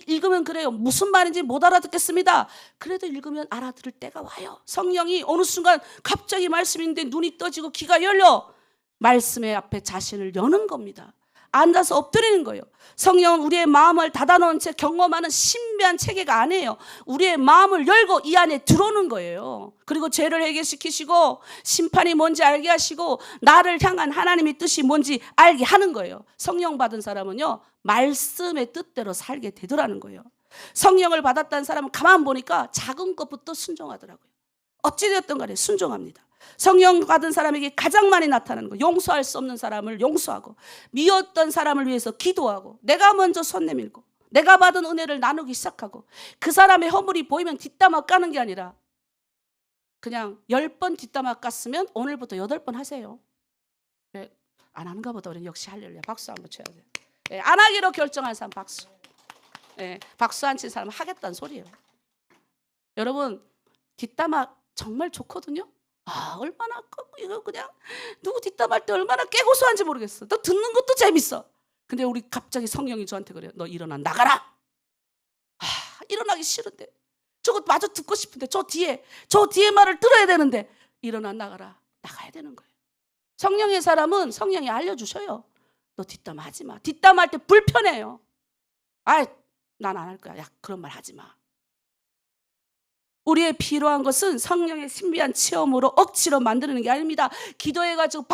읽으면 그래요. 무슨 말인지 못 알아듣겠습니다. 그래도 읽으면 알아들을 때가 와요. 성령이 어느 순간 갑자기 말씀인데 눈이 떠지고 귀가 열려 말씀의 앞에 자신을 여는 겁니다. 앉아서 엎드리는 거예요. 성령은 우리의 마음을 닫아놓은 채 경험하는 신비한 체계가 아니에요. 우리의 마음을 열고 이 안에 들어오는 거예요. 그리고 죄를 해결시키시고 심판이 뭔지 알게 하시고 나를 향한 하나님의 뜻이 뭔지 알게 하는 거예요. 성령 받은 사람은요, 말씀의 뜻대로 살게 되더라는 거예요. 성령을 받았다는 사람은 가만 보니까 작은 것부터 순종하더라고요. 어찌되었든 간에 순종합니다. 성령 받은 사람에게 가장 많이 나타나는 거, 용서할 수 없는 사람을 용서하고 미웠던 사람을 위해서 기도하고 내가 먼저 손 내밀고 내가 받은 은혜를 나누기 시작하고 그 사람의 허물이 보이면 뒷담화 까는 게 아니라 그냥 10번 뒷담화 깠으면 오늘부터 8번 하세요. 네, 안 하는가 보다. 우리는 역시 할렐루야. 박수 한번 쳐야 돼요. 네, 안 하기로 결정한 사람 박수. 네, 박수 안 친 사람은 하겠다는 소리예요. 여러분, 뒷담화 정말 좋거든요. 얼마나 이거 그냥 누구 뒷담할 때 얼마나 깨고소한지 모르겠어. 너 듣는 것도 재밌어. 근데 우리 갑자기 성령이 저한테 그래요. 너 일어나 나가라. 일어나기 싫은데 저거 마저 듣고 싶은데 저 뒤에 말을 들어야 되는데 일어나 나가라. 나가야 되는 거예요. 성령의 사람은 성령이 알려주셔요. 너 뒷담하지 마. 뒷담할 때 불편해요. 난 안 할 거야. 야, 그런 말 하지 마. 우리의 필요한 것은 성령의 신비한 체험으로 억지로 만드는 게 아닙니다. 기도해가지고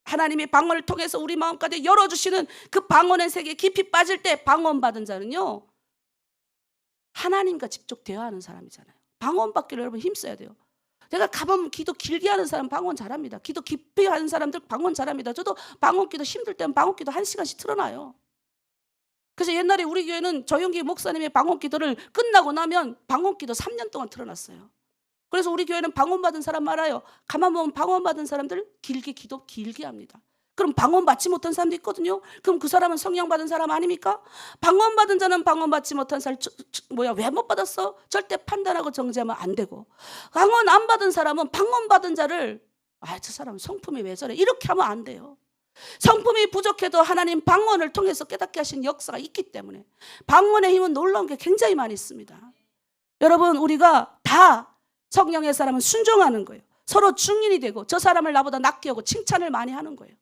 하나님의 방언을 통해서 우리 마음까지 열어주시는 그 방언의 세계에 깊이 빠질 때 방언 받은 자는요, 하나님과 직접 대화하는 사람이잖아요. 방언 받기를 여러분 힘써야 돼요. 내가 가보면 기도 길게 하는 사람 방언 잘합니다. 기도 깊이 하는 사람들 방언 잘합니다. 저도 방언 기도 힘들 때는 방언 기도 1시간씩 틀어놔요. 그래서 옛날에 우리 교회는 조영기 목사님의 방언 기도를 끝나고 나면 방언 기도 3년 동안 틀어놨어요. 그래서 우리 교회는 방언 받은 사람 말아요. 가만 보면 방언 받은 사람들 기도 길게 합니다. 그럼 방언 받지 못한 사람도 있거든요. 그럼 그 사람은 성령 받은 사람 아닙니까? 방언 받은 자는 방언 받지 못한 사람 왜 못 받았어? 절대 판단하고 정죄하면 안 되고, 방언 안 받은 사람은 방언 받은 자를 저 사람은 성품이 왜 저래? 이렇게 하면 안 돼요. 성품이 부족해도 하나님 방언을 통해서 깨닫게 하신 역사가 있기 때문에 방언의 힘은 놀라운 게 굉장히 많이 있습니다. 여러분, 우리가 다 성령의 사람은 순종하는 거예요. 서로 증인이 되고 저 사람을 나보다 낫게 하고 칭찬을 많이 하는 거예요.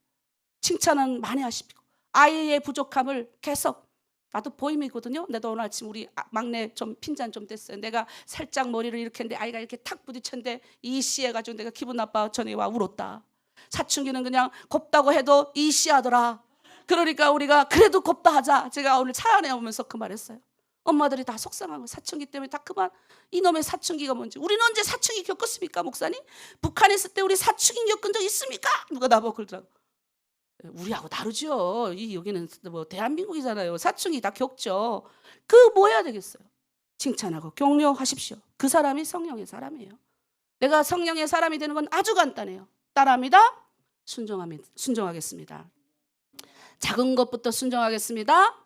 칭찬은 많이 하십시오. 아이의 부족함을 계속, 나도 보임이거든요. 나도 오늘 아침 우리 막내 좀 핀잔 좀 됐어요. 내가 살짝 머리를 이렇게 했는데 아이가 이렇게 탁 부딪혔는데 이씨해가지고 내가 기분 나빠 전에 와 울었다. 사춘기는 그냥 곱다고 해도 이씨하더라. 그러니까 우리가 그래도 곱다 하자. 제가 오늘 차 안에 오면서 그 말했어요. 엄마들이 다 속상한 거, 사춘기 때문에 다 그만. 이놈의 사춘기가 뭔지. 우리는 언제 사춘기 겪었습니까, 목사님? 북한에 있을 때 우리 사춘기 겪은 적 있습니까? 누가 나보고 그러더라고. 우리하고 다르죠. 여기는 뭐 대한민국이잖아요. 사춘기 다 겪죠. 뭐 해야 되겠어요? 칭찬하고 격려하십시오. 그 사람이 성령의 사람이에요. 내가 성령의 사람이 되는 건 아주 간단해요. 따라합니다. 순종하겠습니다. 작은 것부터 순종하겠습니다.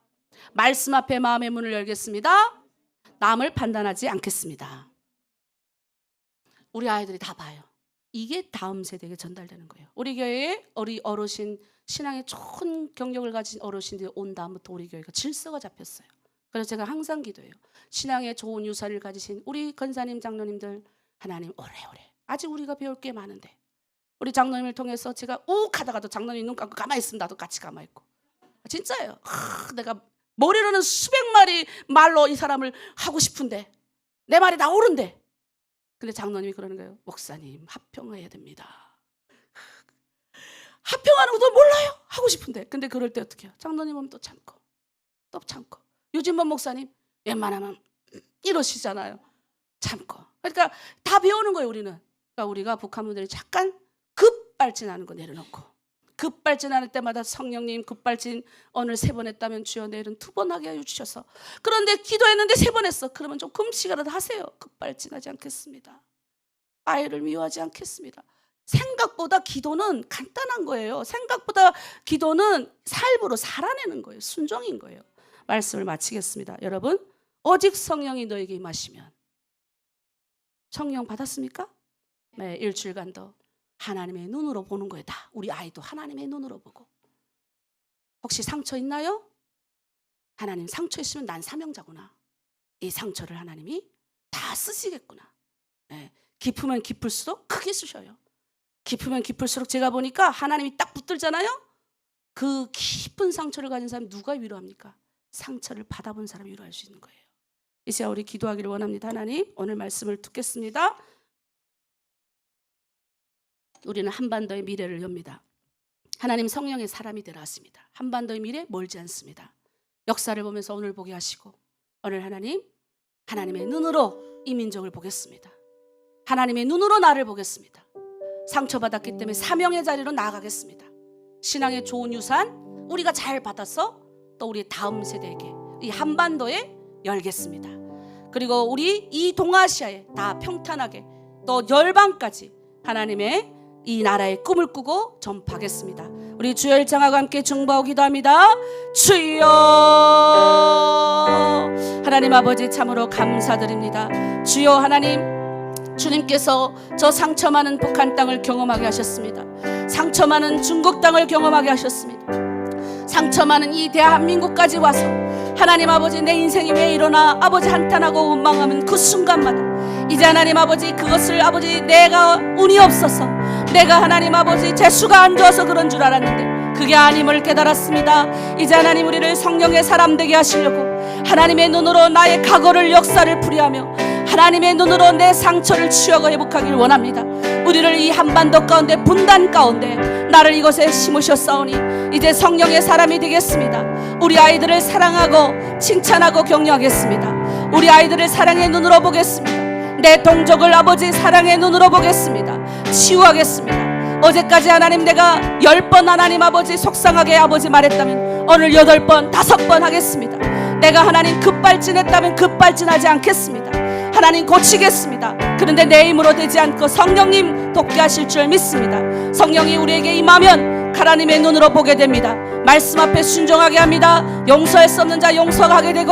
말씀 앞에 마음의 문을 열겠습니다. 남을 판단하지 않겠습니다. 우리 아이들이 다 봐요. 이게 다음 세대에게 전달되는 거예요. 우리 교회에 우리 어르신, 신앙에 좋은 경력을 가진 어르신들이 온 다음부터 우리 교회가 질서가 잡혔어요. 그래서 제가 항상 기도해요. 신앙에 좋은 유산을 가지신 우리 권사님, 장로님들 하나님 오래오래, 아직 우리가 배울 게 많은데 우리 장로님을 통해서 제가 욱 하다가도 장로님 눈 감고 가만히 있으면 나도 같이 가만히 있고, 진짜예요. 내가 머리로는 수백 마리 말로 이 사람을 하고 싶은데 내 말이 다 옳은데, 근데 장로님이 그러는 거예요. 목사님 합평해야 됩니다. 합평하는 것도 몰라요. 하고 싶은데. 근데 그럴 때 어떻게 해요? 장로님은 또 참고 또 참고. 유진범 목사님 웬만하면 이러시잖아요. 참고. 그러니까 다 배우는 거예요, 우리는. 그러니까 우리가 북한분들이 잠깐 급발진하는 거 내려놓고, 급발진하는 때마다 성령님 급발진 오늘 3번 했다면 주여 내일은 2번 하게 하여 주셔서, 그런데 기도했는데 3번 했어. 그러면 좀 금식이라도 하세요. 급발진하지 않겠습니다. 아이를 미워하지 않겠습니다. 생각보다 기도는 간단한 거예요. 생각보다 기도는 삶으로 살아내는 거예요. 순종인 거예요. 말씀을 마치겠습니다. 여러분, 오직 성령이 너에게 임하시면. 성령 받았습니까? 네, 일주일간도 하나님의 눈으로 보는 거예요. 다 우리 아이도 하나님의 눈으로 보고. 혹시 상처 있나요? 하나님 상처 있으면 난 사명자구나. 이 상처를 하나님이 다 쓰시겠구나. 네, 깊으면 깊을수록 크게 쓰셔요. 깊으면 깊을수록 제가 보니까 하나님이 딱 붙들잖아요. 그 깊은 상처를 가진 사람이 누가 위로합니까? 상처를 받아본 사람이 위로할 수 있는 거예요. 이 시간 우리 기도하기를 원합니다. 하나님, 오늘 말씀을 듣겠습니다. 우리는 한반도의 미래를 엽니다. 하나님, 성령의 사람이 되라 하십니다. 한반도의 미래 멀지 않습니다. 역사를 보면서 오늘 보게 하시고, 오늘 하나님, 하나님의 눈으로 이 민족을 보겠습니다. 하나님의 눈으로 나를 보겠습니다. 상처받았기 때문에 사명의 자리로 나아가겠습니다. 신앙의 좋은 유산 우리가 잘 받아서 또 우리 다음 세대에게, 이 한반도에 열겠습니다. 그리고 우리 이 동아시아에 다 평탄하게, 또 열방까지 하나님의 이 나라의 꿈을 꾸고 전파하겠습니다. 우리 주여 일창하고 함께 중보하고 기도합니다. 주여, 하나님 아버지 참으로 감사드립니다. 주여 하나님, 주님께서 저 상처 많은 북한 땅을 경험하게 하셨습니다. 상처 많은 중국 땅을 경험하게 하셨습니다. 상처 많은 이 대한민국까지 와서 하나님 아버지, 내 인생이 왜 이러나 아버지 한탄하고 원망하면 그 순간마다 이제 하나님 아버지, 그것을 아버지 내가 운이 없어서, 내가 하나님 아버지 재수가 안 좋아서 그런 줄 알았는데 그게 아님을 깨달았습니다. 이제 하나님 우리를 성령의 사람 되게 하시려고 하나님의 눈으로 나의 과거를, 역사를 풀이하며 하나님의 눈으로 내 상처를 치유하고 회복하길 원합니다. 우리를 이 한반도 가운데, 분단 가운데 나를 이곳에 심으셨사오니 이제 성령의 사람이 되겠습니다. 우리 아이들을 사랑하고 칭찬하고 격려하겠습니다. 우리 아이들을 사랑의 눈으로 보겠습니다. 내 동족을 아버지 사랑의 눈으로 보겠습니다. 치유하겠습니다. 어제까지 하나님 내가 10번 하나님 아버지 속상하게 아버지 말했다면 오늘 8번, 5번 하겠습니다. 내가 하나님 급발진했다면 급발진하지 않겠습니다. 하나님 고치겠습니다. 그런데 내 힘으로 되지 않고 성령님 돕게 하실 줄 믿습니다. 성령이 우리에게 임하면 하나님의 눈으로 보게 됩니다. 말씀 앞에 순종하게 합니다. 용서할 수 없는 자 용서하게 되고,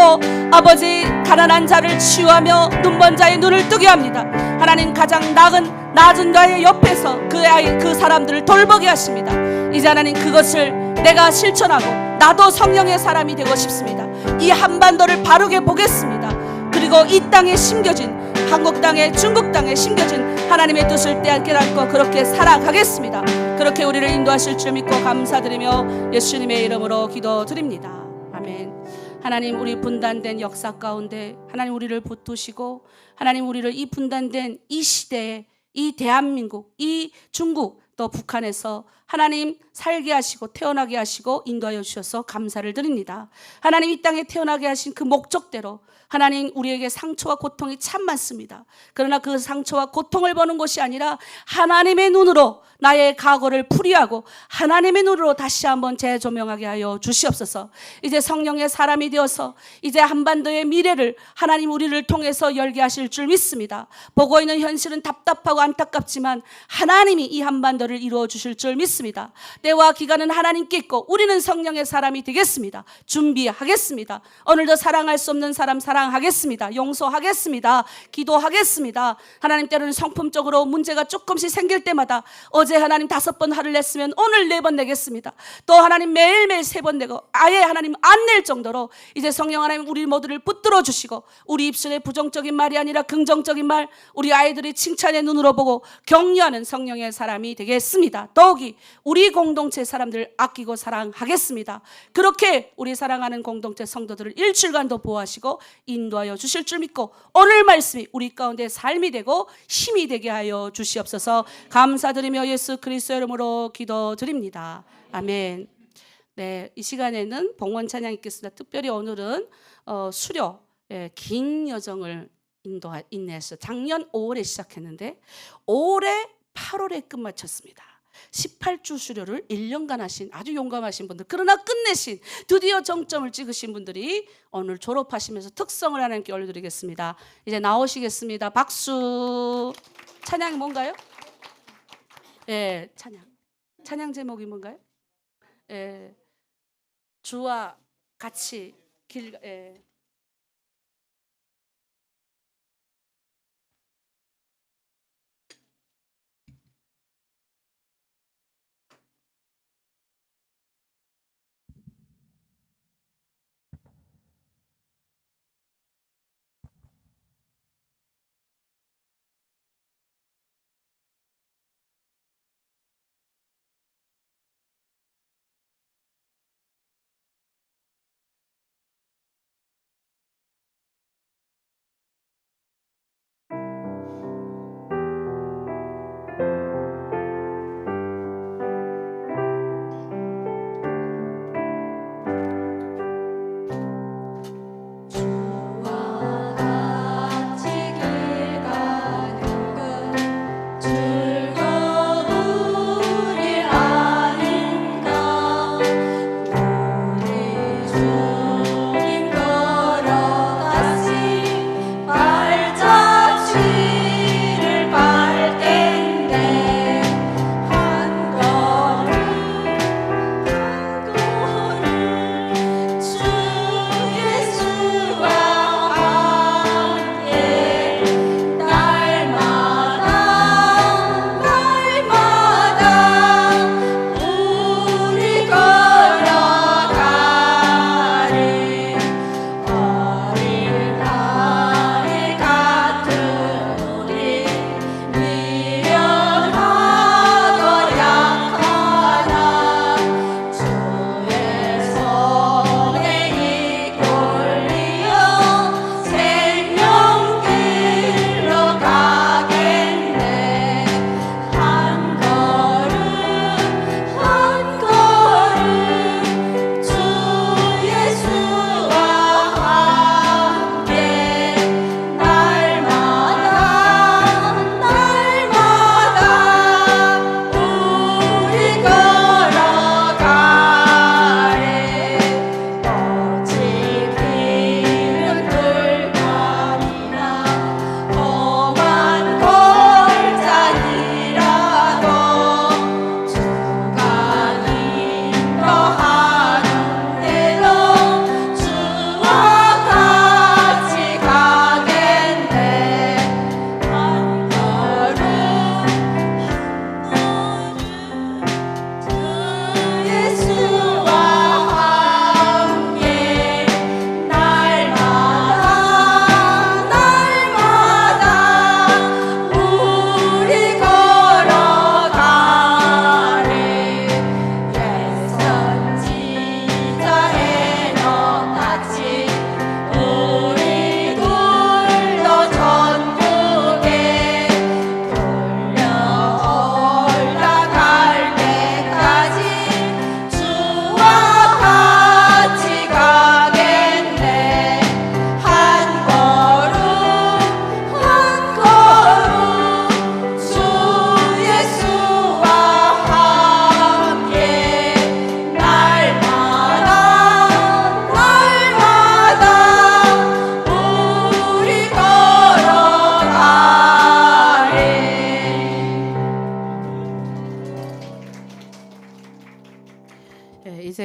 아버지 가난한 자를 치유하며 눈먼 자의 눈을 뜨게 합니다. 하나님 가장 낮은 자의 옆에서 그 사람들을 돌보게 하십니다. 이제 하나님 그것을 내가 실천하고 나도 성령의 사람이 되고 싶습니다. 이 한반도를 바르게 보겠습니다. 그리고 이 땅에 심겨진 한국 땅에 중국 땅에 심겨진 하나님의 뜻을 깨닫고 그렇게 살아가겠습니다. 그렇게 우리를 인도하실 줄 믿고 감사드리며 예수님의 이름으로 기도드립니다. 아멘. 하나님, 우리 분단된 역사 가운데 하나님 우리를 붙드시고 하나님 우리를 이 분단된 이 시대에 이 대한민국, 이 중국 또 북한에서 하나님 살게 하시고 태어나게 하시고 인도하여 주셔서 감사를 드립니다. 하나님 이 땅에 태어나게 하신 그 목적대로 하나님 우리에게 상처와 고통이 참 많습니다. 그러나 그 상처와 고통을 보는 것이 아니라 하나님의 눈으로 나의 과거를 풀이하고 하나님의 눈으로 다시 한번 재조명하게 하여 주시옵소서. 이제 성령의 사람이 되어서 이제 한반도의 미래를 하나님 우리를 통해서 열게 하실 줄 믿습니다. 보고 있는 현실은 답답하고 안타깝지만 하나님이 이 한반도를 이루어 주실 줄 믿습니다. 때와 기간은 하나님께 있고 우리는 성령의 사람이 되겠습니다. 준비하겠습니다. 오늘도 사랑할 수 없는 사람 사랑하겠습니다. 용서하겠습니다. 기도하겠습니다. 하나님, 때로는 성품적으로 문제가 조금씩 생길 때마다 어제 하나님 5번 화를 냈으면 오늘 4번 내겠습니다. 또 하나님 매일매일 3번 내고 아예 하나님 안 낼 정도로 이제 성령 하나님 우리 모두를 붙들어 주시고 우리 입술에 부정적인 말이 아니라 긍정적인 말, 우리 아이들이 칭찬의 눈으로 보고 격려하는 성령의 사람이 되겠습니다. 더욱이 우리 공동체 사람들을 아끼고 사랑하겠습니다. 그렇게 우리 사랑하는 공동체 성도들을 일주일간도 보호하시고 인도하여 주실 줄 믿고 오늘 말씀이 우리 가운데 삶이 되고 힘이 되게 하여 주시옵소서. 감사드리며 예수 그리스도의 이름으로 기도드립니다. 아멘. 네, 이 시간에는 봉헌 찬양 있겠습니다. 특별히 오늘은 수료 긴 여정을 인내했어요. 작년 5월에 시작했는데 올해 8월에 끝마쳤습니다. 18주 수료를 1년간 하신 아주 용감하신 분들, 그러나 끝내신 드디어 정점을 찍으신 분들이 오늘 졸업하시면서 특성을 하나님께 올려드리겠습니다. 이제 나오시겠습니다. 박수. 찬양이 뭔가요? 예, 찬양 제목이 뭔가요? 예, 주와 같이 길. 예.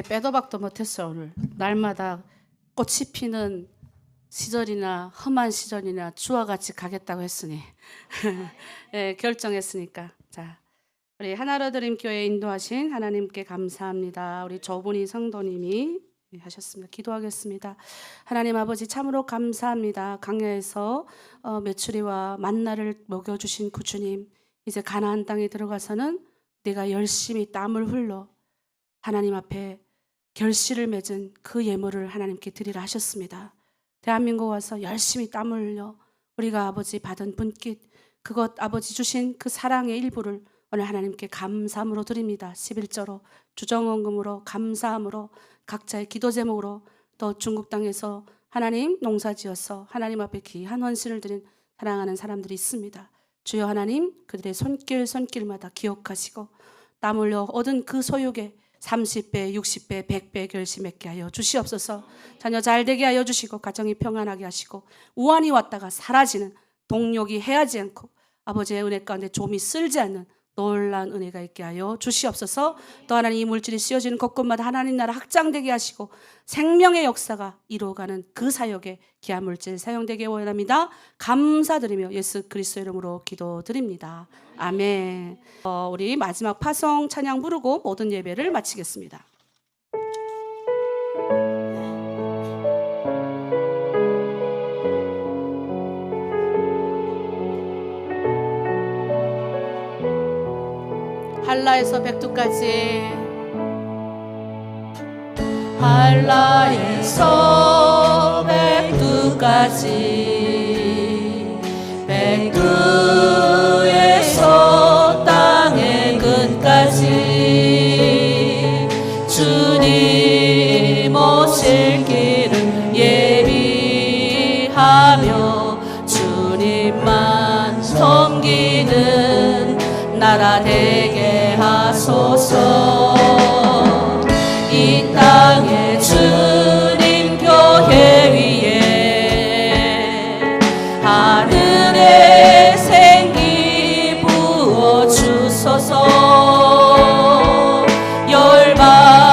빼도 박도 못했어요. 오늘 날마다 꽃이 피는 시절이나 험한 시절이나 주와 같이 가겠다고 했으니 예, 결정했으니까. 자, 우리 하나로드림 교회 인도하신 하나님께 감사합니다. 우리 조분희 성도님이 하셨습니다. 기도하겠습니다. 하나님 아버지 참으로 감사합니다. 강야에서 메추리와 만나를 먹여주신 그 주님, 이제 가나안 땅에 들어가서는 내가 열심히 땀을 흘러 하나님 앞에 결실을 맺은 그 예물을 하나님께 드리라 하셨습니다. 대한민국 와서 열심히 땀을 흘려 우리가 아버지 받은 분깃, 그것 아버지 주신 그 사랑의 일부를 오늘 하나님께 감사함으로 드립니다. 11조로 주정원금으로 감사함으로 각자의 기도 제목으로 또 중국 땅에서 하나님 농사지어서 하나님 앞에 귀한 헌신을 드린 사랑하는 사람들이 있습니다. 주여 하나님, 그들의 손길마다 기억하시고 땀 흘려 얻은 그 소유에 30배, 60배, 100배 결심했게 하여 주시옵소서. 자녀 잘 되게 하여 주시고 가정이 평안하게 하시고 우환이 왔다가 사라지는 동력이 해하지 않고 아버지의 은혜 가운데 좀이 쓸지 않는 놀라운 은혜가 있게 하여 주시옵소서. 또 하나님, 이 물질이 씌워지는 곳곳마다 하나님 나라 확장되게 하시고 생명의 역사가 이루어가는 그 사역에 귀한 물질 사용되게 원합니다. 감사드리며 예수 그리스도 이름으로 기도드립니다. 아멘. 우리 마지막 파송 찬양 부르고 모든 예배를 마치겠습니다. 한라에서 백두까지, 한라에서 백두까지, 백두에서 땅의 끝까지 주님 오실 길을 예비하며 주님만 섬기는 나라 되게 하소서. 이 땅에 주님 교회 위에 하늘의 생기 부어 주소서. 열방을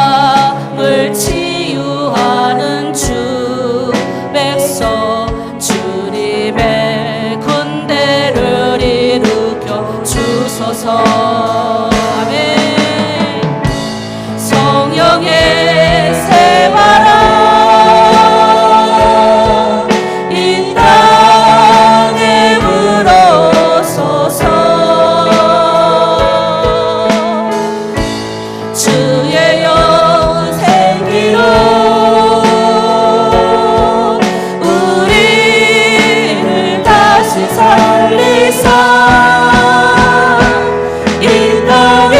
치유하는 주 백성 주님의 군대를 일으켜 주소서. 성령의 새 바람 이 땅에 불어서서 주의 영생기로 우리를 다시 살리사 이 땅에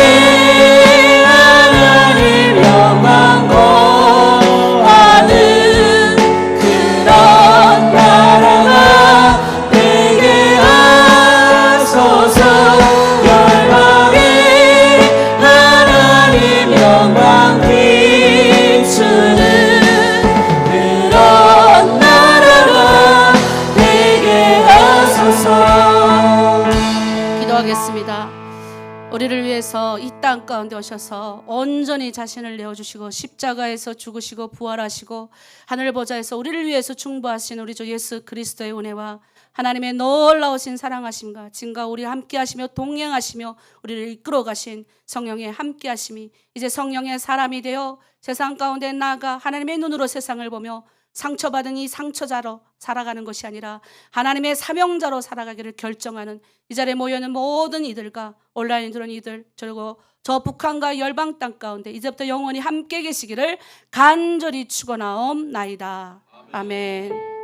기도하겠습니다. 우리를 위해서 이 땅 가운데 오셔서 온전히 자신을 내어주시고 십자가에서 죽으시고 부활하시고 하늘 보좌에서 우리를 위해서 충보하신 우리 주 예수 그리스도의 은혜와 하나님의 놀라우신 사랑하심과 진과 우리 함께 하시며 동행하시며 우리를 이끌어 가신 성령의 함께 하심이 이제 성령의 사람이 되어 세상 가운데 나아가 하나님의 눈으로 세상을 보며 상처받은 이 상처자로 살아가는 것이 아니라 하나님의 사명자로 살아가기를 결정하는 이 자리에 모여있는 모든 이들과 온라인에 들어온 이들, 그리고 저 북한과 열방 땅 가운데 이제부터 영원히 함께 계시기를 간절히 축원하옵나이다. 아멘.